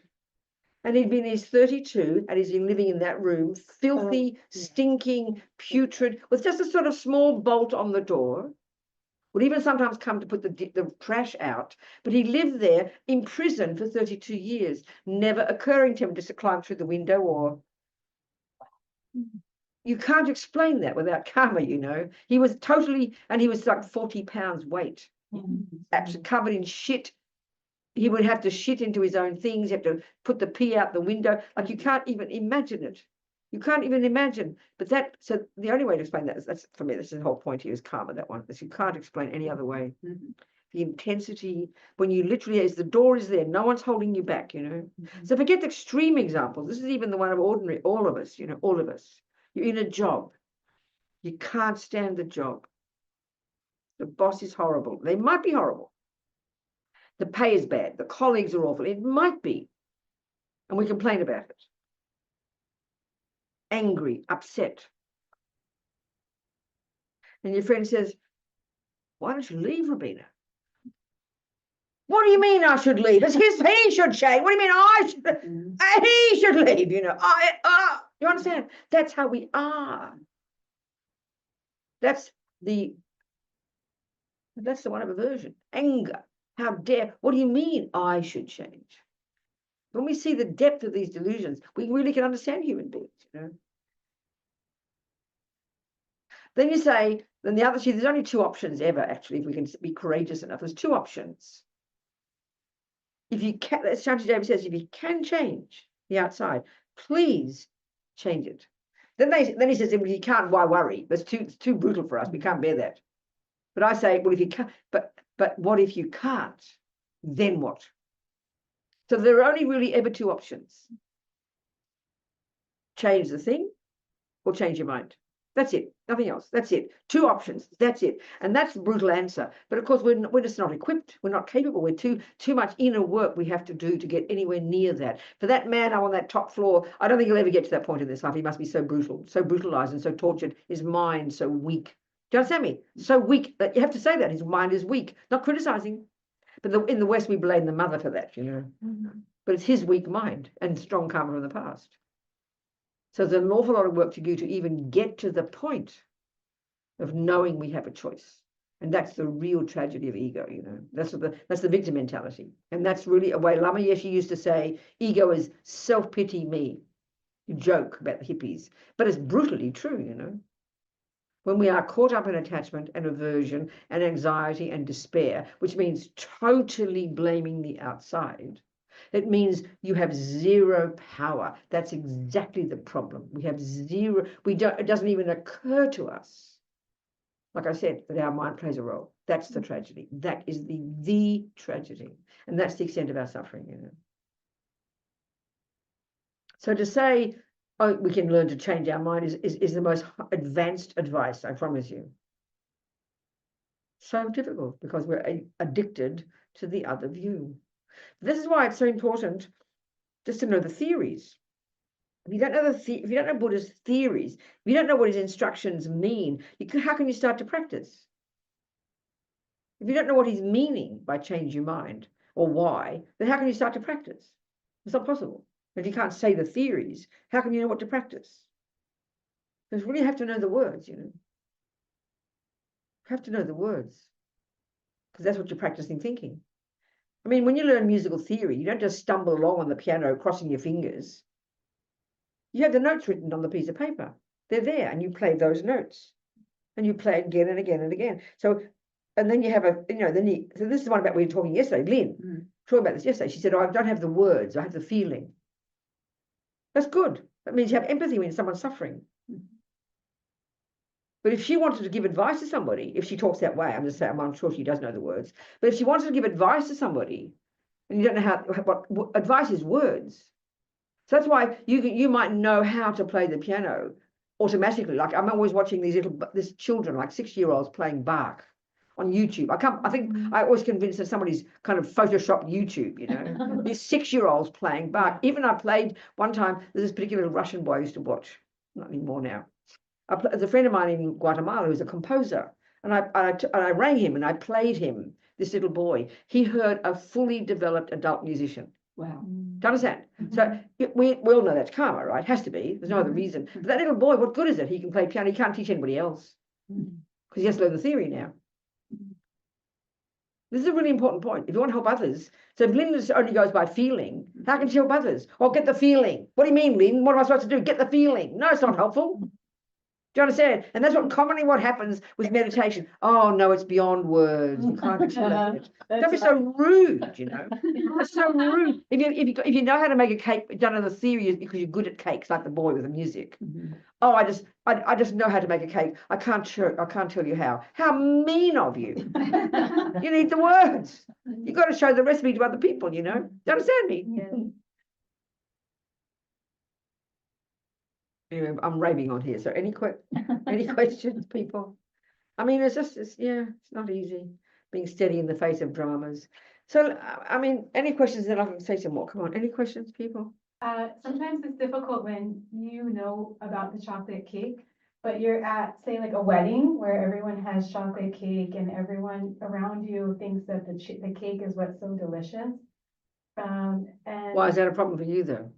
And he's 32, and he's been living in that room, filthy, stinking, putrid, with just a sort of small bolt on the door. Would even sometimes come to put the trash out. But he lived there in prison for 32 years, never occurring to him just to climb through the window or... You can't explain that without karma, you know. He was like 40 pounds weight, absolutely covered in shit. He would have to shit into his own things, have to put the pee out the window. Like, you can't even imagine it. You can't even imagine. But so the only way to explain that is, that's for me, this is the whole point here is karma, that one. This you can't explain any other way. The intensity, when you literally, as the door is there, no one's holding you back, So forget the extreme examples. This is even the one of ordinary, all of us, all of us. You're in a job. You can't stand the job. The boss is horrible. They might be horrible. The pay is bad. The colleagues are awful. It might be. And we complain about it. Angry, upset. And your friend says, why don't you leave, Robina? What do you mean I should leave? He should change. What do you mean I should? He should leave, you understand? That's how we are. That's the one of aversion. Anger. How dare, what do you mean I should change? When we see the depth of these delusions, we really can understand human beings, Then you say, then the other, there's only two options ever, actually, if we can be courageous enough. There's two options. If you can, as Shanti Devi says, if you can change the outside, please change it. Then he says, if you can't, why worry? That's too brutal for us. We can't bear that. But I say, well, if you can't, but what if you can't? Then what? So there are only really ever two options. Change the thing or change your mind. That's it. Nothing else. That's it. Two options. That's it. And that's the brutal answer. But of course, we're just not equipped. We're not capable. We're too much inner work we have to do to get anywhere near that. For that man on that top floor, I don't think he'll ever get to that point in this life. He must be so brutal, so brutalized and so tortured. His mind so weak. Do you understand me? So weak that you have to say that his mind is weak. Not criticizing. But in the West, we blame the mother for that, But it's his weak mind and strong karma from the past. So there's an awful lot of work to do to even get to the point of knowing we have a choice. And that's the real tragedy of ego, That's the victim mentality. And that's really a way Lama Yeshe used to say, ego is self-pity me. You joke about the hippies. But it's brutally true, When we are caught up in attachment and aversion and anxiety and despair, which means totally blaming the outside, it means you have zero power. That's exactly the problem. We have zero. It doesn't even occur to us, like I said, that our mind plays a role. That's the tragedy. That is the tragedy. And that's the extent of our suffering, So to say, oh, we can learn to change our mind is the most advanced advice, I promise you. So difficult because we're addicted to the other view. This is why it's so important just to know the theories. If you don't know if you don't know Buddha's theories, if you don't know what his instructions mean, how can you start to practice? If you don't know what he's meaning by change your mind or why, then how can you start to practice? It's not possible. If you can't say the theories, how can you know what to practice? Because you really have to know the words, You have to know the words because that's what you're practicing thinking. I mean, when you learn musical theory, you don't just stumble along on the piano, crossing your fingers. You have the notes written on the piece of paper. They're there, and you play those notes. And you play again and again and again. So, and then you have so this is the one about we were talking yesterday, Lynn, talking about this yesterday. She said, oh, I don't have the words, I have the feeling. That's good. That means you have empathy when someone's suffering. But if she wanted to give advice to somebody, if she talks that way, I'm sure she does know the words. But if she wanted to give advice to somebody, and you don't know what advice is words. So that's why you might know how to play the piano automatically. Like I'm always watching these children, like 6-year-olds playing Bach on YouTube. I think I always convinced that somebody's kind of photoshopped YouTube, These 6-year-olds playing Bach. Even I played one time, there's this particular Russian boy I used to watch, not anymore now. There's a friend of mine in Guatemala who's a composer, and I rang him and I played him, this little boy. He heard a fully developed adult musician. Wow. Do you understand? So we all know that's karma, right? It has to be. There's no other reason. But that little boy, what good is it? He can play piano. He can't teach anybody else because he has to learn the theory now. This is a really important point. If you want to help others, so if Lynn only goes by feeling, how can she help others? Oh, get the feeling. What do you mean, Lynn? What am I supposed to do? Get the feeling. No, it's not helpful. Do you understand? And that's commonly what happens with meditation. Oh no, it's beyond words. You can't explain it. Don't be so rude, you know. That's so rude. If you know how to make a cake, done on the theory is because you're good at cakes, like the boy with the music. Oh, I just know how to make a cake. I can't tell you how. How mean of you. You need the words. You've got to show the recipe to other people, you know. Do you understand me? Yeah. Anyway, I'm raving on here. So any questions, people? I mean, it's not easy being steady in the face of dramas. So, I mean, any questions, then I can say some more. Come on, any questions, people? Sometimes it's difficult when you know about the chocolate cake, but you're at, say, like a wedding where everyone has chocolate cake and everyone around you thinks that the cake is what's so delicious. And Why is that a problem for you, though?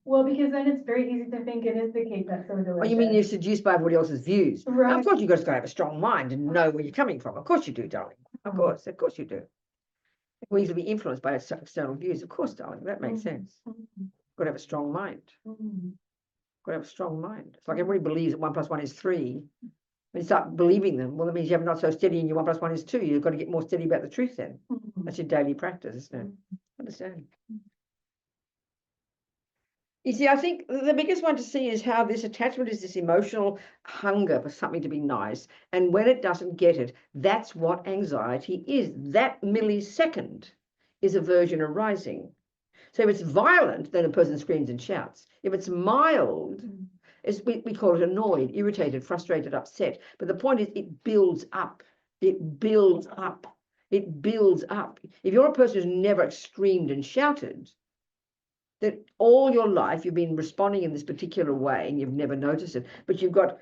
well, because then it's very easy to think it is the cake that's so delicious. Oh, you mean you're seduced by everybody else's views? Right. Now, of course, you've got to have a strong mind and know where you're coming from. Of course you do, darling. Of course you do. We're easily be influenced by external views. Of course, darling. That makes sense. Got to have a strong mind. Got to have a strong mind. It's like everybody believes that 1 + 1 is 3. When you start believing them, well, that means you're not so steady in your 1 + 1 is 2. You've got to get more steady about the truth then. That's your daily practice, isn't it? Understand? You see, I think the biggest one to see is how this attachment is this emotional hunger for something to be nice. And when it doesn't get it, that's what anxiety is. That millisecond is aversion arising. So if it's violent, then a person screams and shouts. If it's mild, we call it annoyed, irritated, frustrated, upset. But the point is it builds up. It builds up. It builds up. If you're a person who's never screamed and shouted, that all your life you've been responding in this particular way and you've never noticed it, but you've got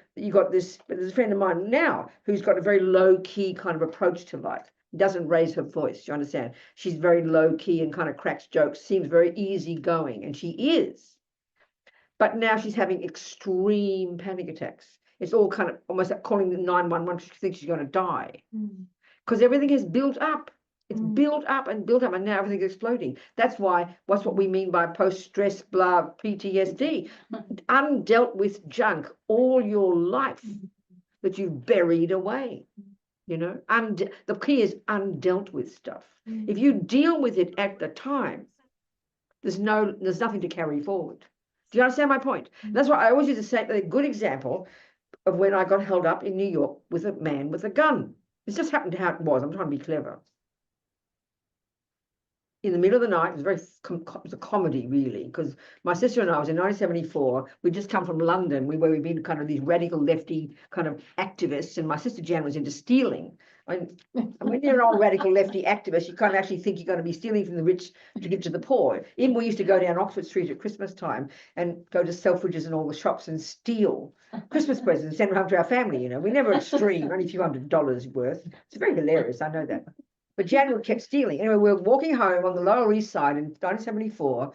this. There's a friend of mine now who's got a very low key kind of approach to life. Doesn't raise her voice. Do you understand? She's very low key and kind of cracks jokes. Seems very easygoing, and she is. But now she's having extreme panic attacks. It's all kind of almost like calling the 911 because she thinks she's going to die because everything is built up. It's built up, and now everything's exploding. That's what we mean by post-stress, blah, PTSD. Undealt with junk all your life that you've buried away, you know. And the key is undealt with stuff. If you deal with it at the time, there's nothing to carry forward. Do you understand my point? That's why I always used to say a good example of when I got held up in New York with a man with a gun. This just happened to how it was. I'm trying to be clever. In the middle of the night, it was a comedy, really, because my sister and I was in 1974. We'd just come from London, where we'd been kind of these radical lefty kind of activists, and my sister Jan was into stealing. And when you're an old radical lefty activist, you kind of actually think you're going to be stealing from the rich to give to the poor. Even we used to go down Oxford Street at Christmas time and go to Selfridges and all the shops and steal Christmas presents and send them home to our family. You know, we never extreme, only a few $100s worth. It's very hilarious, I know that. But Jan kept stealing. Anyway, we were walking home on the Lower East Side in 1974,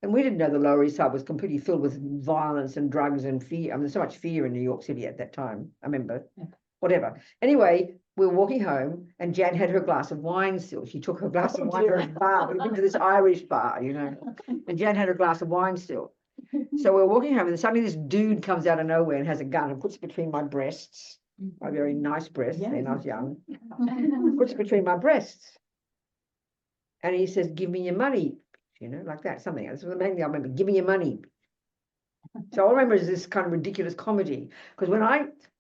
and we didn't know the Lower East Side was completely filled with violence and drugs and fear. I mean, there's so much fear in New York City at that time. I remember. Whatever. Anyway, we were walking home, and Jan had her glass of wine still. She took her glass of wine to a bar. We'd been to this Irish bar, you know, and Jan had her glass of wine still. So we're walking home, and suddenly this dude comes out of nowhere and has a gun and puts it between my breasts. My very nice breasts, when I was young. Puts it between my breasts. And he says, "Give me your money," you know, like that, something. That's the main thing I remember, "Give me your money." So all I remember is this kind of ridiculous comedy. Because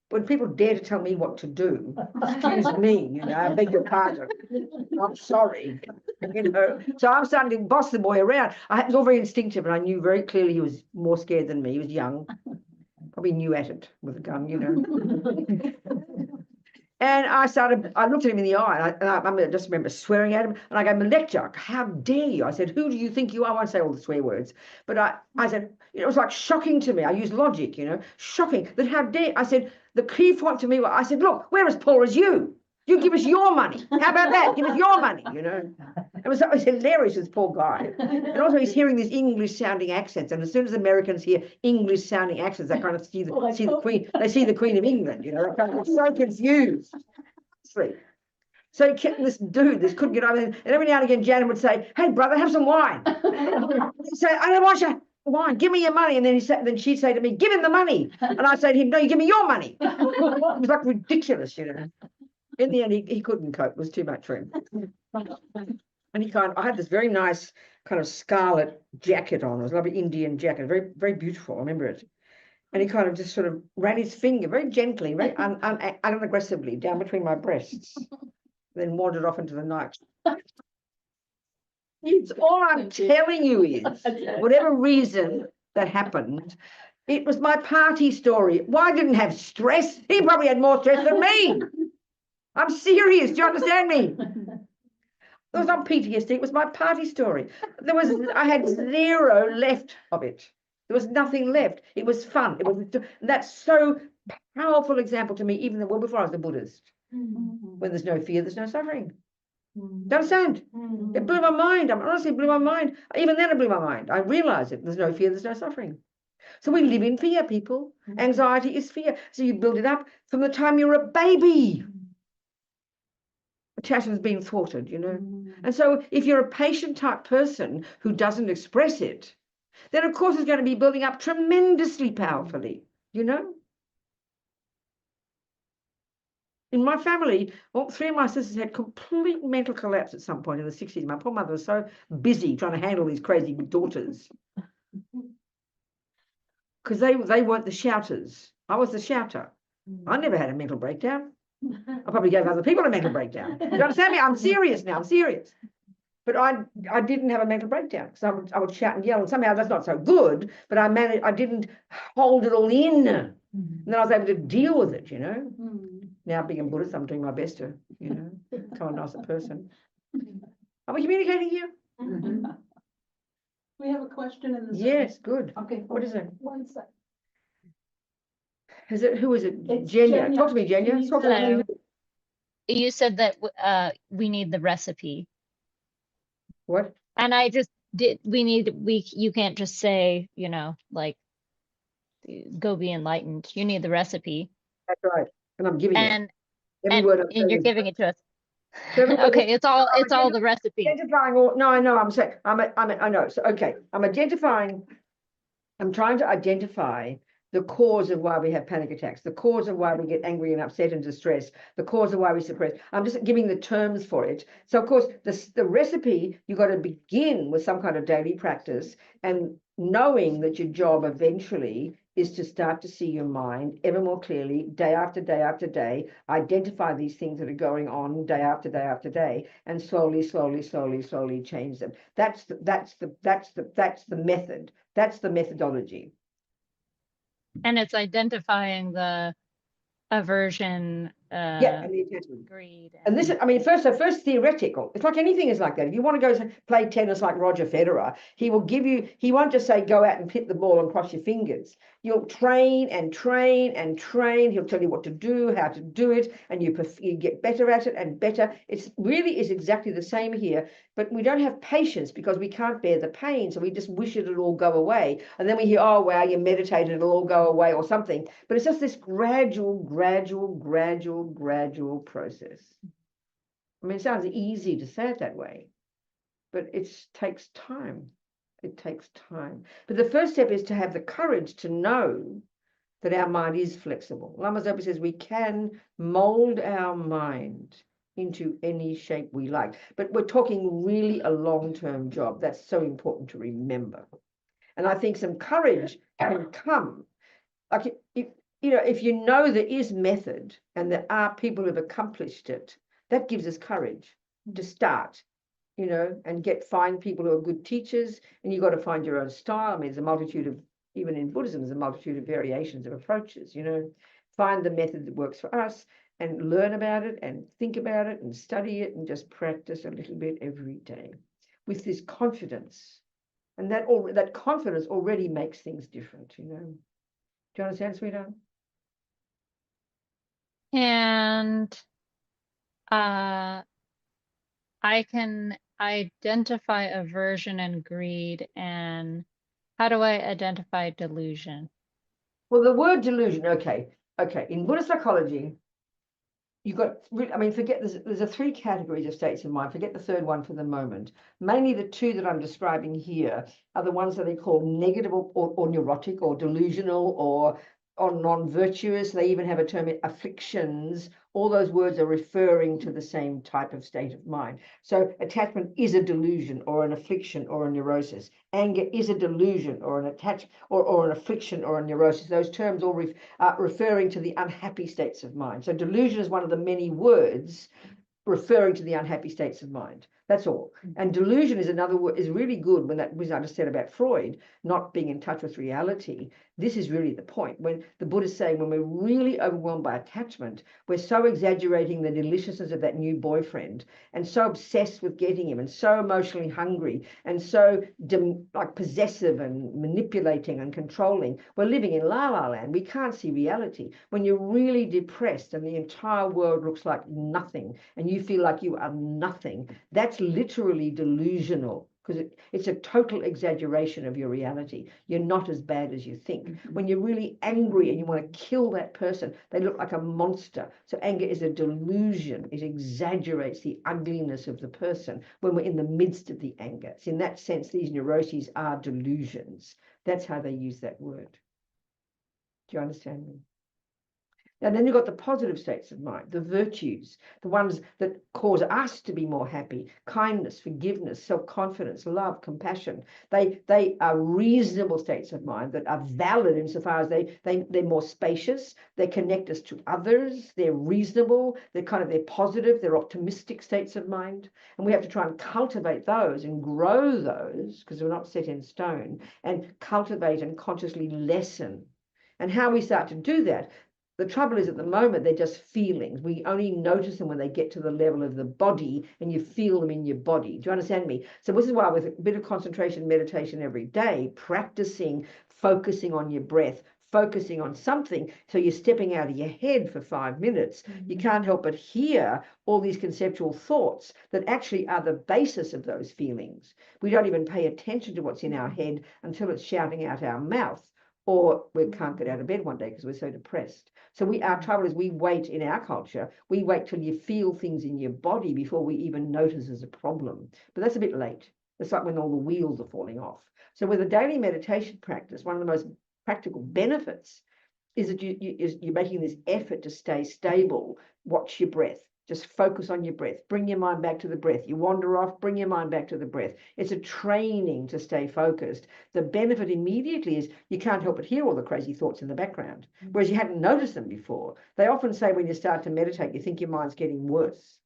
when people dare to tell me what to do, excuse me, you know, I beg your pardon. I'm sorry. You know. So I'm starting to boss the boy around. It was all very instinctive, and I knew very clearly he was more scared than me. He was young. Probably knew at it with a gun, you know. And I looked at him in the eye, and I just remember swearing at him, and I gave him a lecture. "How dare you?" I said, "Who do you think you are?" I won't say all the swear words, but I said, you know, it was like shocking to me. I used logic, you know, shocking that how dare. I said, the key point to me, I said, "Look, we're as poor as you. You give us your money. How about that? Give us your money," you know. It was hilarious, this poor guy. And also he's hearing these English-sounding accents, and as soon as Americans hear English-sounding accents, they kind of see the Queen. They see the Queen of England, you know. They're kind of so confused. So this dude, this couldn't get over there. And every now and again, Janet would say, "Hey, brother, have some wine." He'd say, "I don't want you. wine, give me your money. And then she'd say to me, give him the money. And I'd say to him, no, you give me your money. It was like ridiculous, you know. In the end, he couldn't cope. It was too much for him. And I had this very nice kind of scarlet jacket on. It was a lovely Indian jacket, very, very beautiful. I remember it. And he kind of just sort of ran his finger very gently, very unaggressively down between my breasts, then wandered off into the night. It's all I'm telling you is, whatever reason that happened, it was my party story. Why didn't have stress? He probably had more stress than me. I'm serious. Do you understand me? It was not PTSD. It was my party story. I had zero left of it. There was nothing left. It was fun. That's so powerful example to me, even well before I was a Buddhist. When there's no fear, there's no suffering. Do you understand? It blew my mind. Honestly, it blew my mind. Even then, it blew my mind. I realized it. There's no fear, there's no suffering. So we live in fear, people. Anxiety is fear. So you build it up from the time you're a baby. Attachment's being thwarted, you know. And so if you're a patient type person who doesn't express it, then of course it's going to be building up tremendously powerfully, you know. In my family, all three of my sisters had complete mental collapse at some point in the 60s. My poor mother was so busy trying to handle these crazy daughters. Because they weren't the shouters. I was the shouter. I never had a mental breakdown. I probably gave other people a mental breakdown. Do you understand me? I'm serious now. I'm serious. But I didn't have a mental breakdown because I would shout and yell, and somehow that's not so good. But I didn't hold it all in, and then I was able to deal with it. You know. Now being a Buddhist, I'm doing my best to, you know, become a nicer person. Are we communicating here? We have a question in the Zoom. Yes, good. Okay. What is it? 1 sec. Who is it? It's Jenya. Jenya. Talk to me, Jenya. Talk to me. Hello. You said that we need the recipe. What? And I just did, you can't just say, you know, like, go be enlightened. You need the recipe. That's right. And I'm giving it. And Every word I'm and saying you're is- giving it to us. Every word- Okay, it's all the recipe. Identifying all, no, I know, I'm saying, I know. So, okay, I'm trying to identify the cause of why we have panic attacks, the cause of why we get angry and upset and distressed, the cause of why we suppress. I'm just giving the terms for it. So, of course, the recipe, you've got to begin with some kind of daily practice and knowing that your job eventually is to start to see your mind ever more clearly, day after day after day, identify these things that are going on day after day after day, and slowly change them. That's the method. That's the methodology. And it's identifying the aversion, Yeah, and the attachment. greed. And this, I mean, first theoretical. It's like anything is like that. If you want to go play tennis like Roger Federer, he won't just say, go out and hit the ball and cross your fingers. You'll train and train and train. He'll tell you what to do, how to do it, and you get better at it and better. It really is exactly the same here, but we don't have patience because we can't bear the pain. So we just wish it'll all go away. And then we hear, oh, wow, you meditated, it'll all go away or something. But it's just this gradual process. I mean, it sounds easy to say it that way, but it takes time. It takes time. But the first step is to have the courage to know that our mind is flexible. Lama Zopa says we can mold our mind into any shape we like. But we're talking really a long-term job. That's so important to remember. And I think some courage can come. Like if you know there is method and there are people who've accomplished it, that gives us courage to start. You know, and find people who are good teachers, and you've got to find your own style. I mean, there's a multitude of, even in Buddhism, there's a multitude of variations of approaches, you know. Find the method that works for us and learn about it and think about it and study it and just practice a little bit every day with this confidence. And that confidence already makes things different, you know. Do you understand, sweetheart? And I can identify aversion and greed, and how do I identify delusion? Well, the word delusion, okay. In Buddhist psychology, you've got, I mean, forget, there's a 3 categories of states of mind. Forget the third one for the moment. Mainly the 2 that I'm describing here are the ones that they call negative or neurotic or delusional or non-virtuous. They even have a term, afflictions. All those words are referring to the same type of state of mind. So attachment is a delusion or an affliction or a neurosis. Anger is a delusion or an attachment or an affliction or a neurosis. Those terms all are referring to the unhappy states of mind. So delusion is one of the many words referring to the unhappy states of mind. That's all. And delusion is another word, is really good when that was understood about Freud, not being in touch with reality. This is really the point. When the Buddha is saying, when we're really overwhelmed by attachment, we're so exaggerating the deliciousness of that new boyfriend and so obsessed with getting him and so emotionally hungry and so like possessive and manipulating and controlling. We're living in la la land. We can't see reality. When you're really depressed and the entire world looks like nothing and you feel like you are nothing, that's literally delusional, because it's a total exaggeration of your reality. You're not as bad as you think. When you're really angry and you want to kill that person, they look like a monster. So anger is a delusion. It exaggerates the ugliness of the person when we're in the midst of the anger. So in that sense, these neuroses are delusions. That's how they use that word. Do you understand me? And then you've got the positive states of mind, the virtues, the ones that cause us to be more happy: kindness, forgiveness, self-confidence, love, compassion. They are reasonable states of mind that are valid insofar as they're more spacious, they connect us to others, they're reasonable, they're positive, they're optimistic states of mind. And we have to try and cultivate those and grow those, because we're not set in stone, and cultivate and consciously lessen. And how we start to do that, the trouble is, at the moment, they're just feelings. We only notice them when they get to the level of the body and you feel them in your body. Do you understand me? So this is why, with a bit of concentration meditation every day, practicing focusing on your breath, focusing on something, so you're stepping out of your head for 5 minutes, you can't help but hear all these conceptual thoughts that actually are the basis of those feelings. We don't even pay attention to what's in our head until it's shouting out our mouth, or we can't get out of bed one day because we're so depressed. So our trouble is, we wait in our culture, we wait till you feel things in your body before we even notice there's a problem. But that's a bit late. It's like when all the wheels are falling off. So with a daily meditation practice, one of the most practical benefits is that you're making this effort to stay stable. Watch your breath. Just focus on your breath. Bring your mind back to the breath. You wander off, bring your mind back to the breath. It's a training to stay focused. The benefit immediately is you can't help but hear all the crazy thoughts in the background, whereas you hadn't noticed them before. They often say when you start to meditate, you think your mind's getting worse,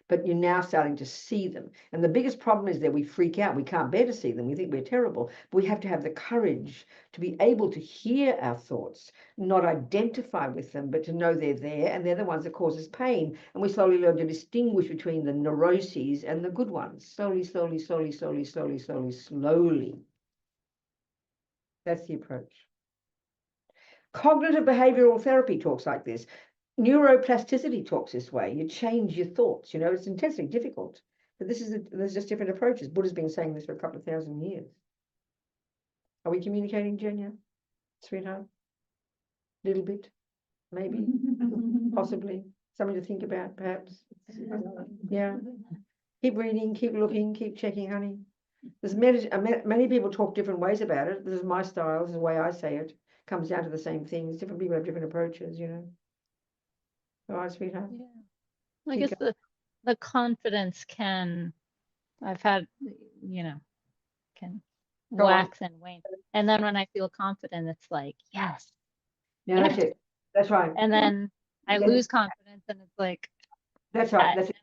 but you're now starting to see them. And the biggest problem is that we freak out. We can't bear to see them. We think we're terrible. But we have to have the courage to be able to hear our thoughts, not identify with them, but to know they're there, and they're the ones that cause us pain. And we slowly learn to distinguish between the neuroses and the good ones. Slowly, slowly, slowly, slowly, slowly, slowly, slowly. That's the approach. Cognitive behavioral therapy talks like this. Neuroplasticity talks this way. You change your thoughts. It's intensely difficult, but there's just different approaches. Buddha's been saying this for a couple of thousand years. Are we communicating, Jenya? Sweetheart? Little bit, maybe, possibly. Something to think about, perhaps. Yeah. Keep reading, keep looking, keep checking, honey. There's many people talk different ways about it. This is my style. This is the way I say it. Comes down to the same things. Different people have different approaches, All right, sweetheart. Yeah. I guess the confidence I've had, can Go on. wax and wane. And then when I feel confident, it's like, yes. Yeah, that's it. That's right. And then I lose confidence and it's like, that's right. That's it.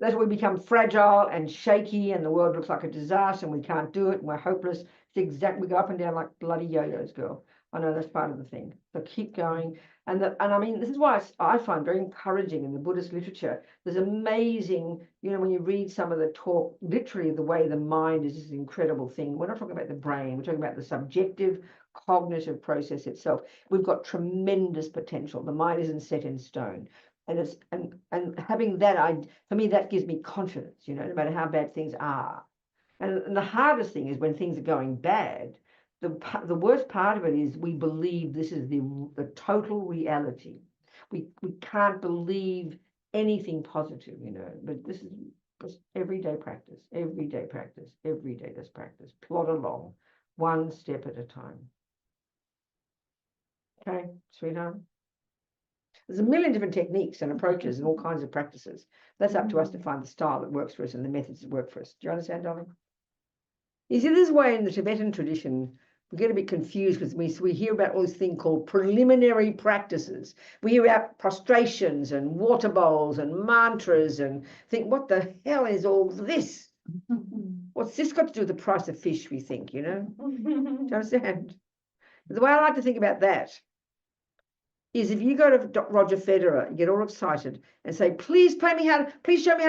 That's where we become fragile and shaky, and the world looks like a disaster, and we can't do it, and we're hopeless. It's exactly, we go up and down like bloody yo-yos, girl. I know that's part of the thing. So keep going. And I mean, this is why I find very encouraging in the Buddhist literature. There's amazing, when you read some of the talk, literally the way the mind is this incredible thing. We're not talking about the brain. We're talking about the subjective cognitive process itself. We've got tremendous potential. The mind isn't set in stone. And having that, for me, that gives me confidence, no matter how bad things are. And the hardest thing is when things are going bad. The worst part of it is we believe this is the total reality. We can't believe anything positive, you know, but this is just everyday practice, everyday practice, every day this practice. Plod along, one step at a time. Okay, sweetheart? There's a million different techniques and approaches and all kinds of practices. That's up to us to find the style that works for us and the methods that work for us. Do you understand, darling? You see, this way in the Tibetan tradition, we get a bit confused because we hear about all this thing called preliminary practices. We hear about prostrations and water bowls and mantras and think, what the hell is all this? What's this got to do with the price of fish, we think, you know? Do you understand? The way I like to think about that is if you go to Roger Federer, you get all excited and say, please show me how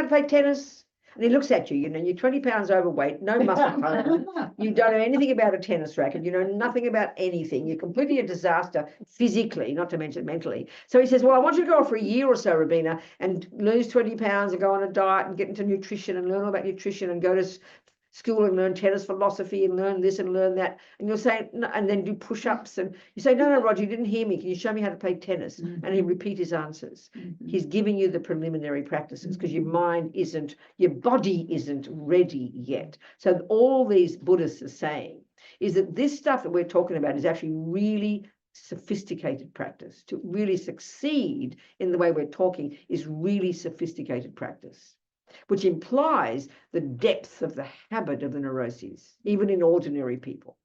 to play tennis. And he looks at you, you know, you're 20 pounds overweight, no muscle tone. You don't know anything about a tennis racket. You know nothing about anything. You're completely a disaster physically, not to mention mentally. So he says, well, I want you to go off for a year or so, Robina, and lose 20 pounds and go on a diet and get into nutrition and learn all about nutrition and go to school and learn tennis philosophy and learn this and learn that. And you'll say, no, and then do push-ups. And you say, no, Roger, you didn't hear me. Can you show me how to play tennis? And he repeat his answers. He's giving you the preliminary practices because your mind isn't, your body isn't ready yet. So all these Buddhists are saying is that this stuff that we're talking about is actually really sophisticated practice. To really succeed in the way we're talking is really sophisticated practice, which implies the depth of the habit of the neuroses, even in ordinary people.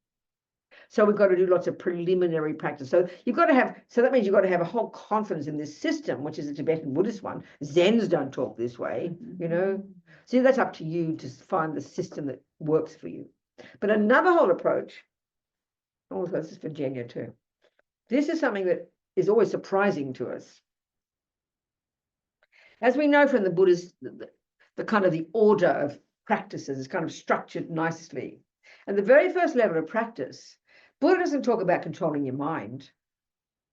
So we've got to do lots of preliminary practice. So you've got to have, so that means you've got to have a whole confidence in this system, which is a Tibetan Buddhist one. Zens don't talk this way, you know. So that's up to you to find the system that works for you. But another whole approach, also this is for Jenya too. This is something that is always surprising to us. As we know from the Buddhist, the kind of the order of practices is kind of structured nicely. And the very first level of practice, Buddha doesn't talk about controlling your mind.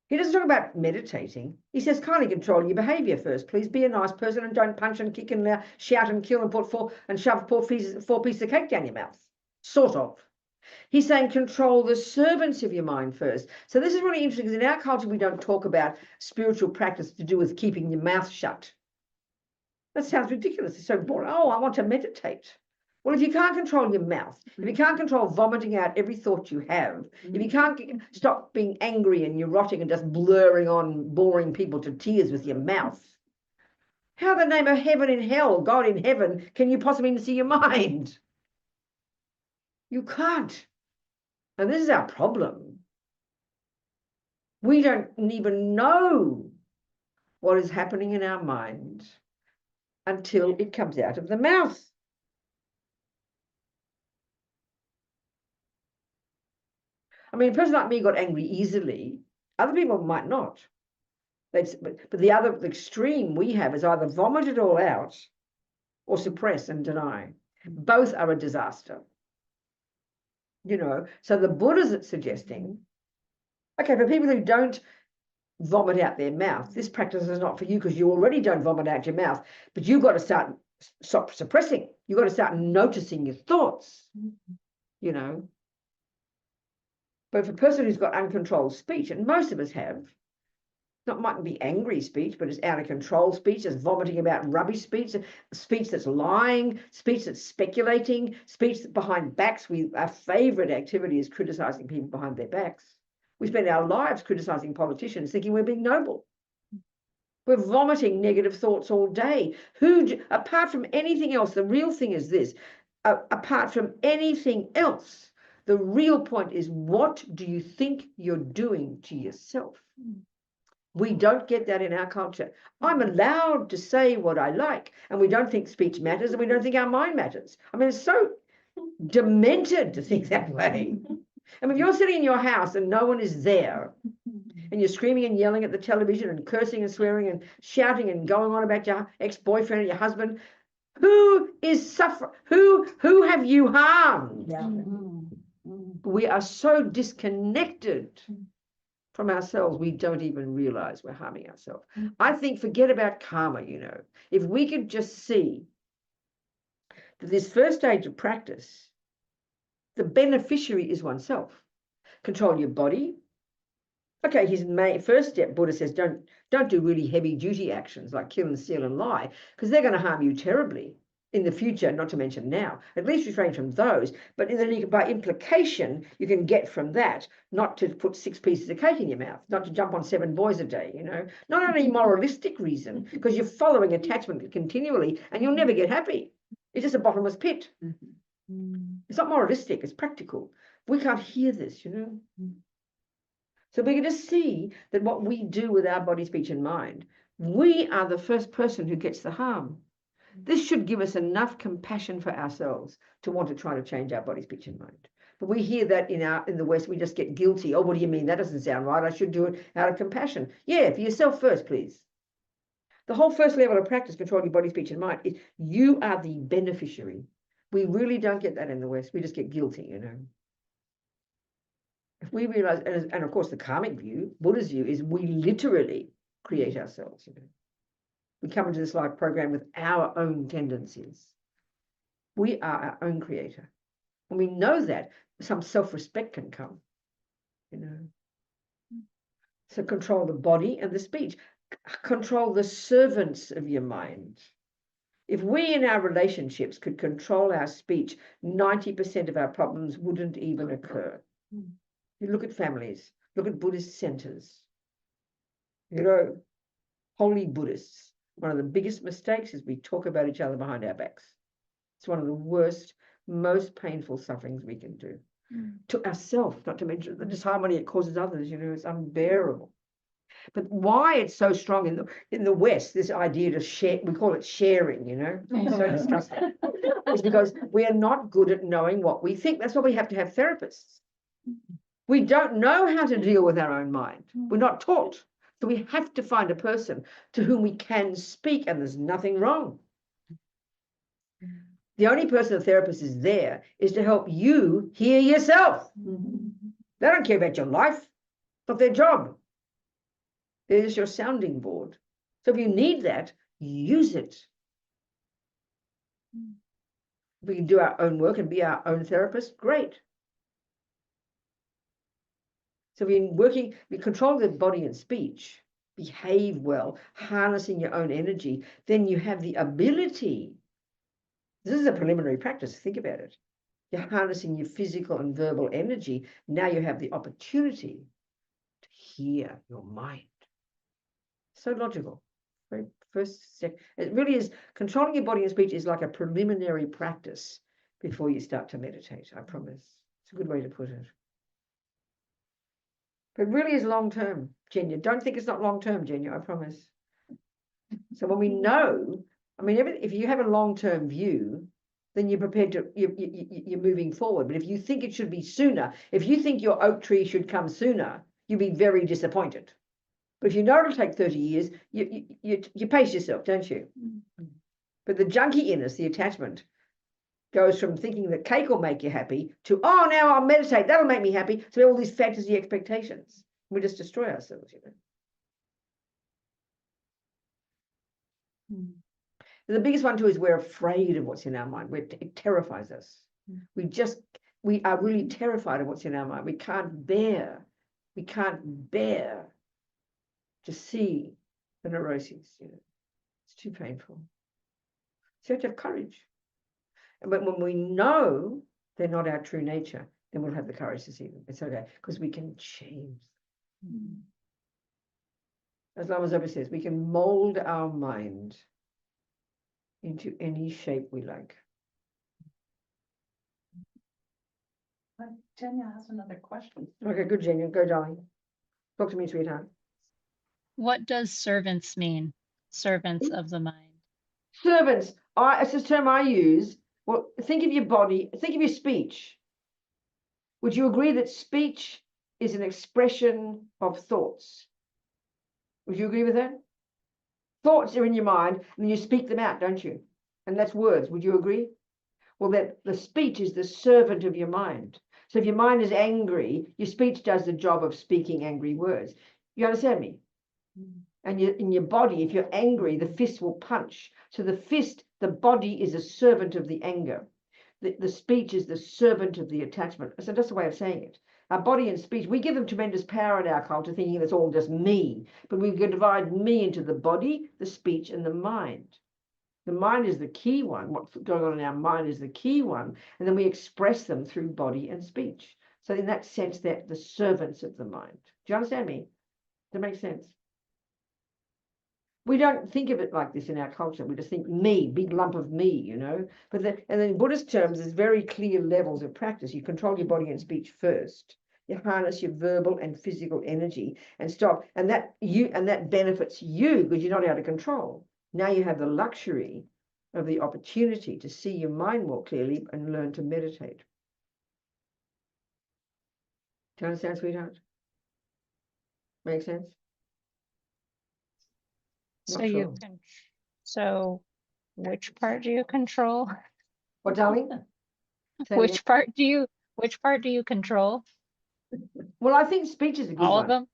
He doesn't talk about meditating. He says, kindly control your behavior first. Please be a nice person and don't punch and kick and shout and kill and shove four pieces of cake down your mouth. Sort of. He's saying control the servants of your mind first. So this is really interesting because in our culture, we don't talk about spiritual practice to do with keeping your mouth shut. That sounds ridiculous. It's so boring. Oh, I want to meditate. Well, if you can't control your mouth, if you can't control vomiting out every thought you have, if you can't stop being angry and neurotic and just blurring on, boring people to tears with your mouth, how in the name of heaven and hell, God in heaven, can you possibly see your mind? You can't. And this is our problem. We don't even know what is happening in our mind until it comes out of the mouth. I mean, a person like me got angry easily. Other people might not. But the other extreme we have is either vomit it all out or suppress and deny. Both are a disaster. You know, so the Buddha's suggesting, okay, for people who don't vomit out their mouth, this practice is not for you because you already don't vomit out your mouth, but you've got to stop suppressing. You've got to start noticing your thoughts, you know. But for a person who's got uncontrolled speech, and most of us have, it mightn't be angry speech, but it's out of control speech, it's vomiting about rubbish speech, speech that's lying, speech that's speculating, speech behind backs. Our favourite activity is criticising people behind their backs. We spend our lives criticising politicians, thinking we're being noble. We're vomiting negative thoughts all day. Apart from anything else, the real thing is this, apart from anything else, the real point is, what do you think you're doing to yourself? We don't get that in our culture. I'm allowed to say what I like, and we don't think speech matters, and we don't think our mind matters. I mean, it's so demented to think that way. I mean, if you're sitting in your house and no one is there, and you're screaming and yelling at the television and cursing and swearing and shouting and going on about your ex-boyfriend or your husband, who is suffering? Who have you harmed? Yeah. We are so disconnected from ourselves, we don't even realize we're harming ourselves. I think, forget about karma, you know. If we could just see that this first stage of practice, the beneficiary is oneself. Control your body, Okay, his first step, Buddha says, don't do really heavy duty actions like kill and steal and lie, because they're going to harm you terribly in the future, not to mention now. At least refrain from those. But then by implication, you can get from that not to put 6 pieces of cake in your mouth, not to jump on 7 boys a day, you know. Not only moralistic reason, because you're following attachment continually and you'll never get happy. It's just a bottomless pit. It's not moralistic, it's practical. We can't hear this, you know. So we can just see that what we do with our body, speech, and mind, we are the first person who gets the harm. This should give us enough compassion for ourselves to want to try to change our body, speech, and mind. But we hear that in the West, we just get guilty. Oh, what do you mean? That doesn't sound right. I should do it out of compassion. Yeah, for yourself first, please. The whole first level of practice, control your body, speech, and mind, is you are the beneficiary. We really don't get that in the West. We just get guilty, you know. If we realize, and of course the karmic view, Buddha's view, is we literally create ourselves, you know. We come into this life program with our own tendencies. We are our own creator. When we know that, some self-respect can come, you know. So control the body and the speech. Control the servants of your mind. If we in our relationships could control our speech, 90% of our problems wouldn't even occur. You look at families, look at Buddhist centers. You know, holy Buddhists. One of the biggest mistakes is we talk about each other behind our backs. It's one of the worst, most painful sufferings we can do. To ourselves, not to mention the disharmony it causes others, you know, it's unbearable. But why it's so strong in the West, this idea to share, we call it sharing, you know, it's so disgusting. It's because we are not good at knowing what we think. That's why we have to have therapists. We don't know how to deal with our own mind. We're not taught. So we have to find a person to whom we can speak, and there's nothing wrong. The only person a therapist is there is to help you hear yourself. They don't care about your life. It's not their job. They're just your sounding board. So if you need that, use it. If we can do our own work and be our own therapist, great. So we control the body and speech, behave well, harnessing your own energy, then you have the ability. This is a preliminary practice, think about it. You're harnessing your physical and verbal energy. Now you have the opportunity to hear your mind. So logical. Very first step. It really is, controlling your body and speech is like a preliminary practice before you start to meditate, I promise. It's a good way to put it. But it really is long-term, Genya. Don't think it's not long-term, Genya, I promise. So when we know, I mean, if you have a long-term view, then you're prepared to, you're moving forward. But if you think it should be sooner, if you think your oak tree should come sooner, you'll be very disappointed. But if you know it'll take 30 years, you pace yourself, don't you? But the junkie in us, the attachment, goes from thinking that cake will make you happy to, oh, now I'll meditate, that'll make me happy. So all these fantasy expectations. We just destroy ourselves, you know. The biggest one too is we're afraid of what's in our mind. It terrifies us. We are really terrified of what's in our mind. We can't bear to see the neuroses, you know. It's too painful. So you have to have courage. But when we know they're not our true nature, then we'll have the courage to see them. It's okay, because we can change them. As Lama Zopa says, we can mold our mind into any shape we like. Jenya has another question. Okay, good, Genya. Go, darling. Talk to me, sweetheart. What does servants mean? Servants of the mind. Servants. It's a term I use. Well, think of your body, think of your speech. Would you agree that speech is an expression of thoughts? Would you agree with that? Thoughts are in your mind, and then you speak them out, don't you? And that's words. Would you agree? Well, that the speech is the servant of your mind. So if your mind is angry, your speech does the job of speaking angry words. You understand me? And in your body, if you're angry, the fist will punch. So the body is a servant of the anger. The speech is the servant of the attachment. So that's the way of saying it. Our body and speech, we give them tremendous power in our culture, thinking it's all just me. But we can divide me into the body, the speech, and the mind. The mind is the key one. What's going on in our mind is the key one. And then we express them through body and speech. So in that sense, they're the servants of the mind. Do you understand me? Does that make sense? We don't think of it like this in our culture. We just think me, big lump of me, you know. But and then in Buddhist terms, there's very clear levels of practice. You control your body and speech first. You harness your verbal and physical energy and stop. And that benefits you because you're not out of control. Now you have the luxury of the opportunity to see your mind more clearly and learn to meditate. Do you understand, sweetheart? Make sense? So Not you sure. can, so which part do you control? What, darling? Say it Which part do you control? again. Well, I think speech is a good All one. of them?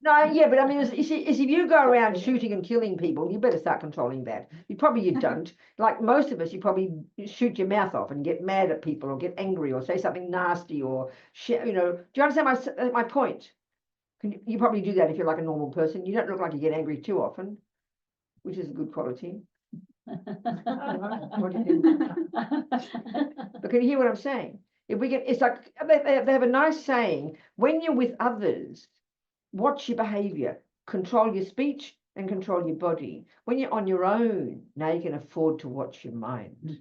No, yeah, but I mean, if you go around shooting and killing people, you better start controlling that. You don't. Like most of us, you probably shoot your mouth off and get mad at people or get angry or say something nasty or, you know, do you understand my point? You probably do that if you're like a normal person. You don't look like you get angry too often, which is a good quality. What do you think? But can you hear what I'm saying? If we get, it's like they have a nice saying: when you're with others, watch your behavior, control your speech, and control your body. When you're on your own, now you can afford to watch your mind.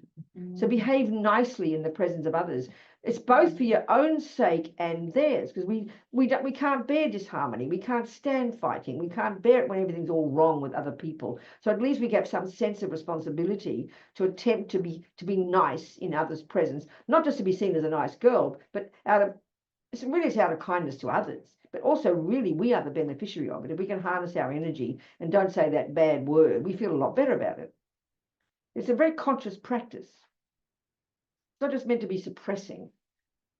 So behave nicely in the presence of others. It's both for your own sake and theirs, because we can't bear disharmony. We can't stand fighting. We can't bear it when everything's all wrong with other people. So at least we get some sense of responsibility to attempt to be nice in others' presence, not just to be seen as a nice girl, but it's out of kindness to others. But also, really, we are the beneficiary of it. If we can harness our energy and don't say that bad word, we feel a lot better about it. It's a very conscious practice. It's not just meant to be suppressing.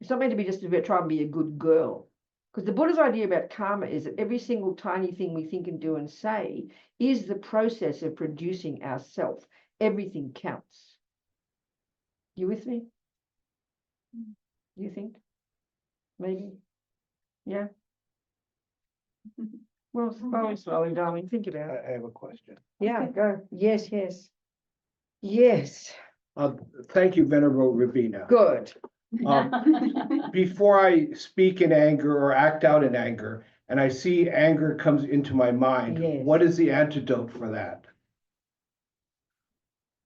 It's not meant to be just to try and be a good girl. Because the Buddha's idea about karma is that every single tiny thing we think and do and say is the process of producing ourself. Everything counts. You with me? You think? Maybe? Yeah? Well, slowly, darling. Think about it. I have a question. Yeah, go. Yes. Yes. Thank you, Venerable Robina. Good. Before I speak in anger or act out in anger, and I see anger comes into my mind, Yes. what is the antidote for that?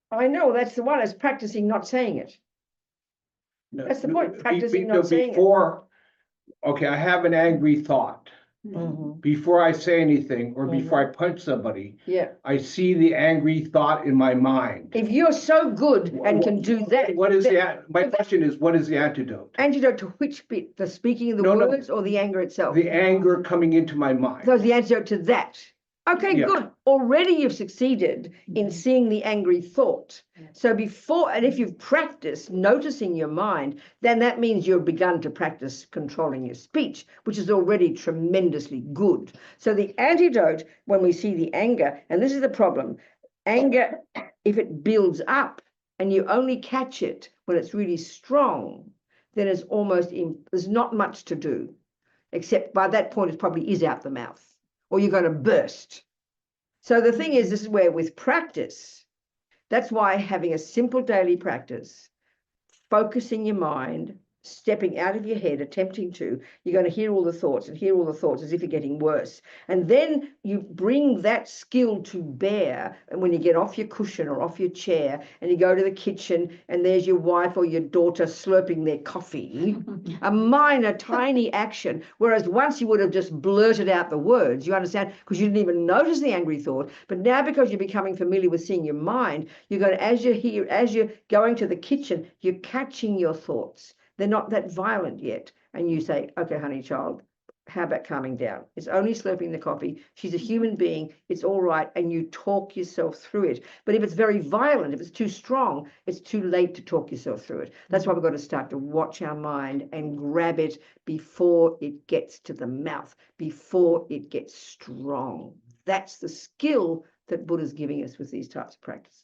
I know, that's the one. It's practicing not saying it. That's the point, practicing not saying it. Okay, I have an angry thought. Mhm. Before I say anything or before I punch somebody, Yeah. I see the angry thought in my mind. If you're so good and can do that, What is my question is, what is the antidote? antidote to which bit? The speaking of the No. words or the anger itself? The anger coming into my mind. So the antidote to that. Okay, Yeah. good. Already you've succeeded in seeing the angry thought. So and if you've practiced noticing your mind, then that means you've begun to practice controlling your speech, which is already tremendously good. So the antidote, when we see the anger, and this is the problem, anger, if it builds up and you only catch it when it's really strong, then it's there's not much to do, except by that point it probably is out the mouth, or you're going to burst. So the thing is, this is where with practice, that's why having a simple daily practice, focusing your mind, stepping out of your head, attempting to, you're going to hear all the thoughts and hear all the thoughts as if you're getting worse. And then you bring that skill to bear. And when you get off your cushion or off your chair and you go to the kitchen and there's your wife or your daughter slurping their coffee, a minor, tiny action. Whereas once you would have just blurted out the words, you understand, because you didn't even notice the angry thought. But now because you're becoming familiar with seeing your mind, you're going to, as you're going to the kitchen, you're catching your thoughts. They're not that violent yet. And you say, okay, honey child, how about calming down? It's only slurping the coffee. She's a human being. It's all right. And you talk yourself through it. But if it's very violent, if it's too strong, it's too late to talk yourself through it. That's why we've got to start to watch our mind and grab it before it gets to the mouth, before it gets strong. That's the skill that Buddha's giving us with these types of practices.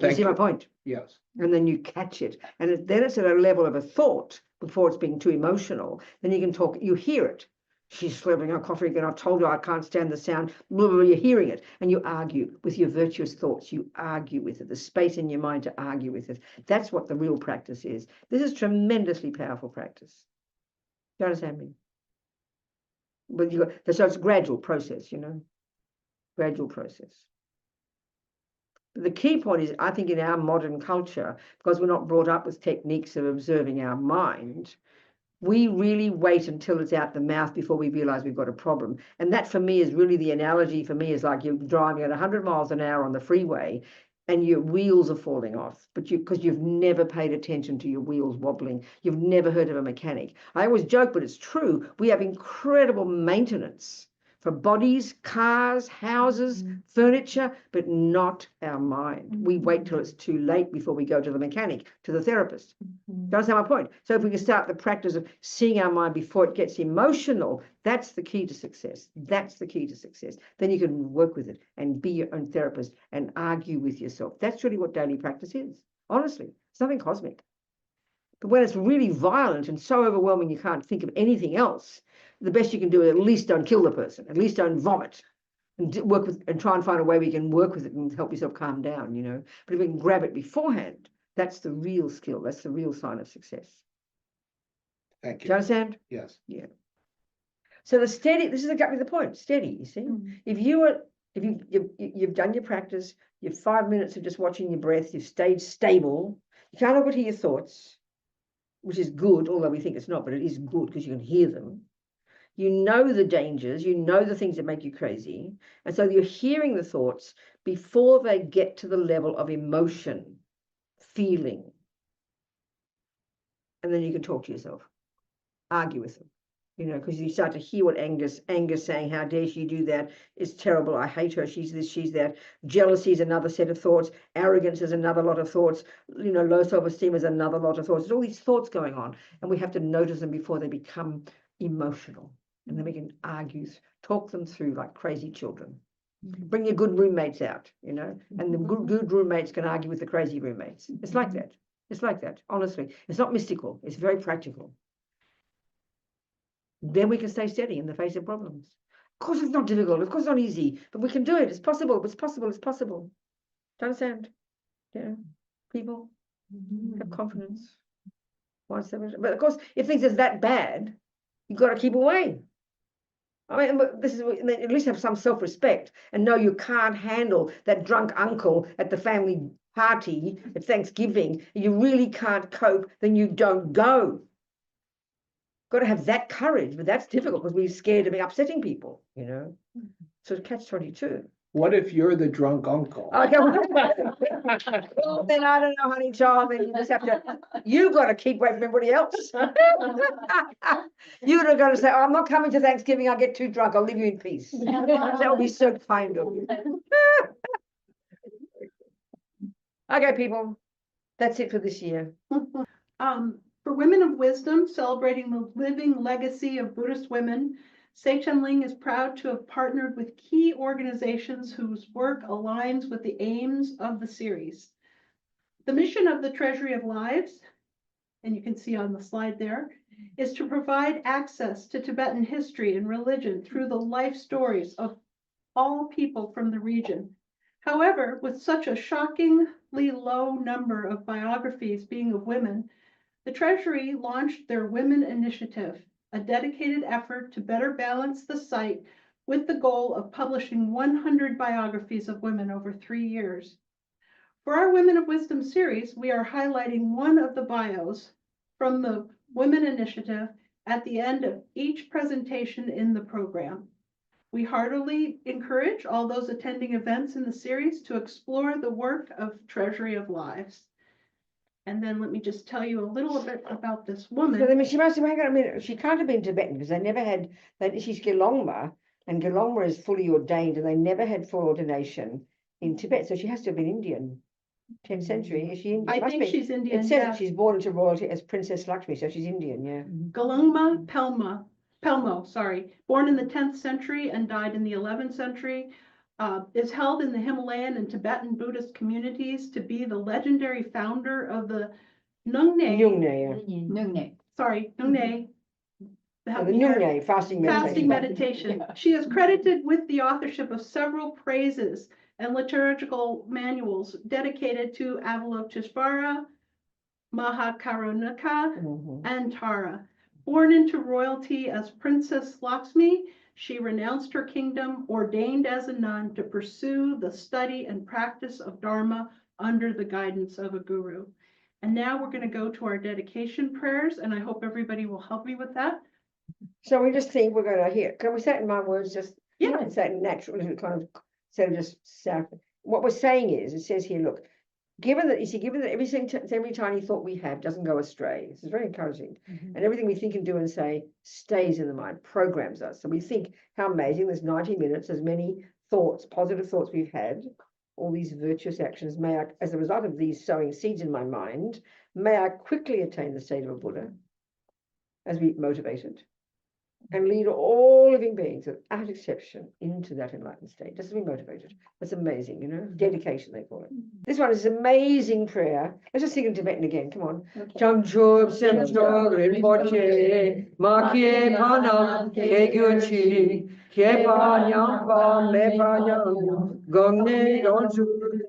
Thank see my you. point? Yes. And then you catch it. And then it's at a level of a thought before it's being too emotional. Then you can talk, you hear it. She's slurping her coffee again. I've told her I can't stand the sound. Blah, blah, blah. You're hearing it. And you argue with your virtuous thoughts. You argue with it. There's space in your mind to argue with it. That's what the real practice is. This is tremendously powerful practice. Do you understand me? But so it's a gradual process, gradual process. But the key point is, I think in our modern culture, because we're not brought up with techniques of observing our mind, we really wait until it's out the mouth before we realize we've got a problem. And that for me is really the analogy for me is like you're driving at 100 miles an hour on the freeway and your wheels are falling off, but because you've never paid attention to your wheels wobbling. You've never heard of a mechanic. I always joke, but it's true. We have incredible maintenance for bodies, cars, houses, furniture, but not our mind. We wait till it's too late before we go to the mechanic, to the therapist. Do you understand my point? So if we can start the practice of seeing our mind before it gets emotional, that's the key to success. That's the key to success. Then you can work with it and be your own therapist and argue with yourself. That's really what daily practice is. Honestly, it's nothing cosmic. But when it's really violent and so overwhelming you can't think of anything else, the best you can do is at least don't kill the person, at least don't vomit, and work with and try and find a way we can work with it and help yourself calm down, But if we can grab it beforehand, that's the real skill. That's the real sign of success. Thank Do you. you understand? Yes. Yeah. So the steady, this is exactly the point, steady, you see? If you've done your practice, you've 5 minutes of just watching your breath, you've stayed stable, you can't overhear your thoughts, which is good, although we think it's not, but it is good because you can hear them. You know the dangers, you know the things that make you crazy. And so you're hearing the thoughts before they get to the level of emotion, feeling. And then you can talk to yourself, argue with them, because you start to hear what Anger's saying, how dare she do that? It's terrible. I hate her. She's this, she's that. Jealousy is another set of thoughts. Arrogance is another lot of thoughts. Low self-esteem is another lot of thoughts. There's all these thoughts going on, and we have to notice them before they become emotional. And then we can argue, talk them through like crazy children. Bring your good roommates out, and the good roommates can argue with the crazy roommates. It's like that. It's like that, honestly. It's not mystical. It's very practical. Then we can stay steady in the face of problems. Of course, it's not difficult. Of course, it's not easy. But we can do it. It's possible. It's possible. It's possible. Do you understand? Yeah. People have confidence. But of course, if things are that bad, you've got to keep away. I mean, this is at least have some self-respect and know you can't handle that drunk uncle at the family party at Thanksgiving. You really can't cope, then you don't go. Got to have that courage, but that's difficult because we're scared of upsetting people, So catch-22. What if you're the drunk uncle? Okay, well, then I don't know, honey child. Then you just have to. You've got to keep away from everybody else. You're not going to say, "Oh, I'm not coming to Thanksgiving. I'll get too drunk. I'll leave you in peace." That would be so kind of you. Okay, people, that's it for this year. For Women of Wisdom, celebrating the living legacy of Buddhist women, Seichen Ling is proud to have partnered with key organizations whose work aligns with the aims of the series. The mission of the Treasury of Lives, and you can see on the slide there, is to provide access to Tibetan history and religion through the life stories of all people from the region. However, with such a shockingly low number of biographies being of women, the Treasury launched their Women Initiative, a dedicated effort to better balance the site with the goal of publishing 100 biographies of women over 3 years. For our Women of Wisdom series, we are highlighting one of the bios from the Women Initiative at the end of each presentation in the program. We heartily encourage all those attending events in the series to explore the work of Treasury of Lives. And then let me just tell you a little bit about this woman. So, I mean, she must have, hang on a minute, she can't have been Tibetan because they never had, she's Gelongma, and Gelongma is fully ordained, and they never had full ordination in Tibet. So she has to have been Indian, 10th century. Is she Indian? I think she's Indian. It says she's born into royalty as Princess Lakshmi, so she's Indian, yeah. Gelongma Pelmo, born in the 10th century and died in the 11th century, is held in the Himalayan and Tibetan Buddhist communities to be the legendary founder of the Nungne, Yungne, Nungne. help the me here. Yungne, fasting Fasting meditation. meditation. She is credited with the authorship of several praises and liturgical manuals dedicated to Avalokiteshvara, Mahakarunaka, Mhm. and Tara. Born into royalty as Princess Lakshmi, she renounced her kingdom, ordained as a nun to pursue the study and practice of Dharma under the guidance of a guru. And now we're going to go to our dedication prayers, and I hope everybody will help me with that. So we just think we're gonna hear, can we say it in my words, just? Yeah. Say it natural, kind of, instead of just sound. What we're saying is, it says here, look, given that, you see, given that every tiny thought we have doesn't go astray, this is very encouraging. And everything we think and do and say stays in the mind, programs us. So we think, how amazing, there's 90 minutes, as many thoughts, positive thoughts we've had, all these virtuous actions, may I, as a result of these sowing seeds in my mind, may I quickly attain the state of a Buddha, as we motivated, and lead all living beings without exception into that enlightened state, just to be motivated. That's amazing, you know, dedication they call it. This one is an amazing prayer. Let's just sing in Tibetan again, come on. Jamjob semjo rinpoche, makye panam kegyuchi, kyepa nyampa mepa nyam, gongne gonju,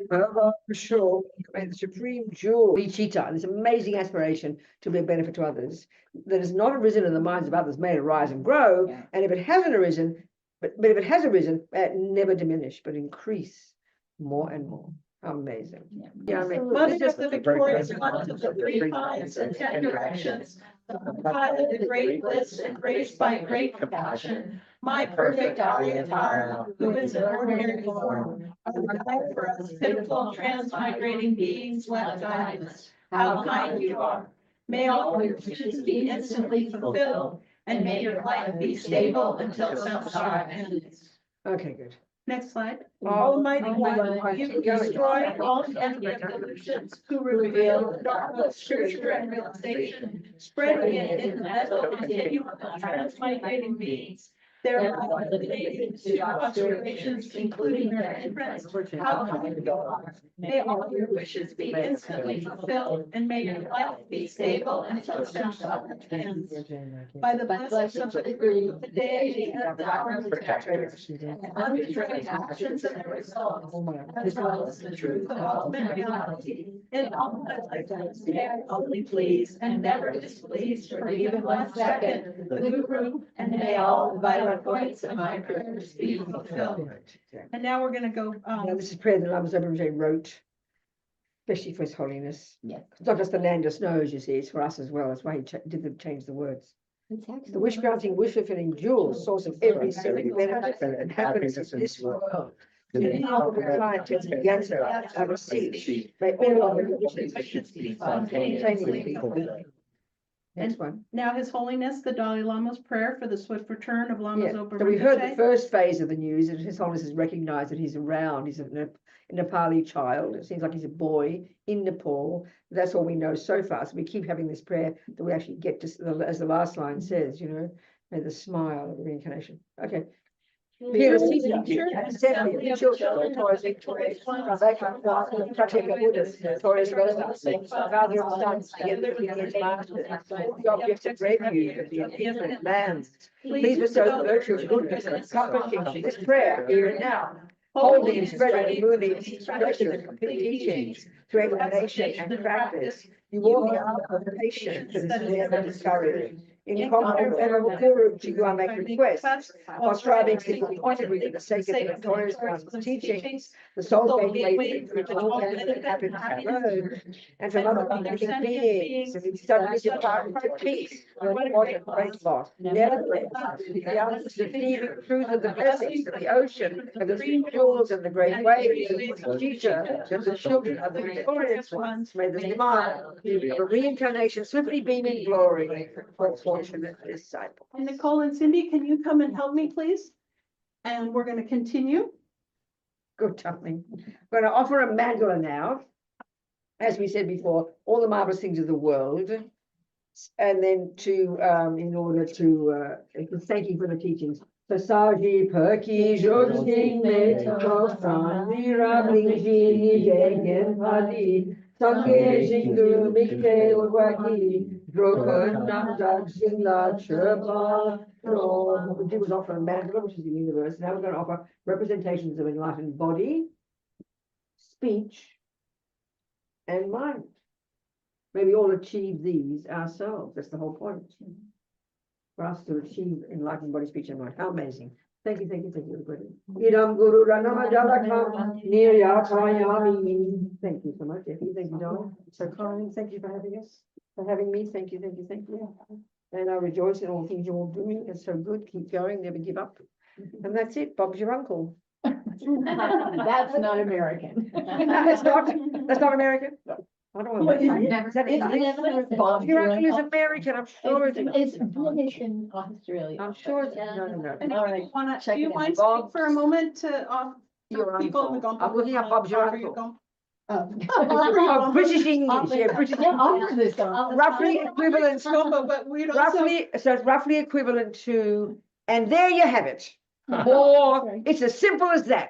pava sho. May the supreme jewel, Vichita, this amazing aspiration to be a benefit to others, that has not arisen in the minds of others, may arise and grow. Yeah. And if it hasn't arisen, but if it has arisen, never diminish, but increase more and more. How amazing. Yeah, I mean, Mother this of the victorious one of the three kinds and 10 directions, the pilot of the great bliss embraced by great compassion, my perfect Aryatara, who is an ordinary form, arrived for us pitiful transmigrating beings left guidance. How kind you are. May all your wishes be instantly fulfilled, and may your life be stable until samsara ends. okay, good. Next slide. Oh, Almighty oh, One, you destroy all enemy delusions, who reveal the Dharma of scripture and realization, spreading it in the mental continuum of transmigrating beings. Thereby eliminating two obscurations, including their entrance. How kind you are. May all your wishes be instantly fulfilled, and may your life be stable until samsara ends. By the blessings of the Guru, the deity and the power of the protectors, and undetermined actions and their results, as well as the truth of ultimate reality, in all my lifetimes, may I only please and never displease for even 1 second the Guru, and may all the vital points of my prayers be fulfilled. And now we're going to go. Now, this is prayer that Lama Zopa wrote, especially for His Holiness. Yeah. It's not just the land of snows, you see, it's for us as well. That's why he did change the words. The wish granting, wish fulfilling jewel, source of every serving benefit and happiness in this world. The honorable client to the answer I receive. May all of your wishes be spontaneously fulfilled. Next one. Now His Holiness, the Dalai Lama's prayer for the swift return of Lama Yeah. Zopa So we heard the Rinpoche. first phase of the news, and His Holiness has recognized that he's around. He's a Nepali child. It seems like he's a boy in Nepal. That's all we know so far. So we keep having this prayer that we actually get to, as the last line says, you know, may the smile of the reincarnation. Okay. Fearless teacher, assembly of children, victorious, victorious, practical Buddhas, victorious relatives, father of sons, together with his masters, all the objects of refuge of the infinite lands. Please bestow the virtue of goodness and accomplishing this prayer here and now. Holding and spreading the moving expression and complete teachings through explanation and practice. You all the art of patience that is never discouraged. In common Venerable Guru, to you I make requests, while striving to be pointedly for the sake of the victorious one's teachings, the soul gateway through all benefit and happiness road, and from other living beings, and suddenly depart to peace, what a great loss. Nevertheless, the answers to the truth of the blessings of the ocean, of the three jewels and the great waves, of teacher, and the children of the victorious ones, may the smile of a reincarnation swiftly beam in glory for fortunate disciple. And Nicole and Cindy, can you come and help me, please? And we're going to continue. Good, darling. We're going to offer a mandala now. As we said before, all the marvelous things of the world. And then to, in order to thank you for the teachings, Sasaji perky jogsing me tofran vira blingji degen padi sange jingu mikte wagi droken namjak singla chirpa. It was offer a mandala, which is the universe. Now we're going to offer representations of enlightened body, speech, and mind. May we all achieve these ourselves. That's the whole point. For us to achieve enlightened body, speech, and mind. How amazing. Thank you, everybody. Idam Guru Ranama Jalakam Niryatayami. Thank you so much, Effie. Thank you, darling. So kind. Thank you for having us, for having me. Thank you. And I rejoice in all things you're all doing. It's so good. Keep going, never give up. And that's it. Bob's your uncle. That's not American. That's not American. I don't know. Your uncle is American. I'm sure It's British in Australia. I'm sure. No. And All right. wanna, Check do you it mind out. speak for a moment to, Your people in the uncle. Gulf? I'm looking at Bob's your uncle. Oh, British English, British English. Roughly equivalent, But we'd also. so it's roughly equivalent to, and there you have it. Or it's as simple as that.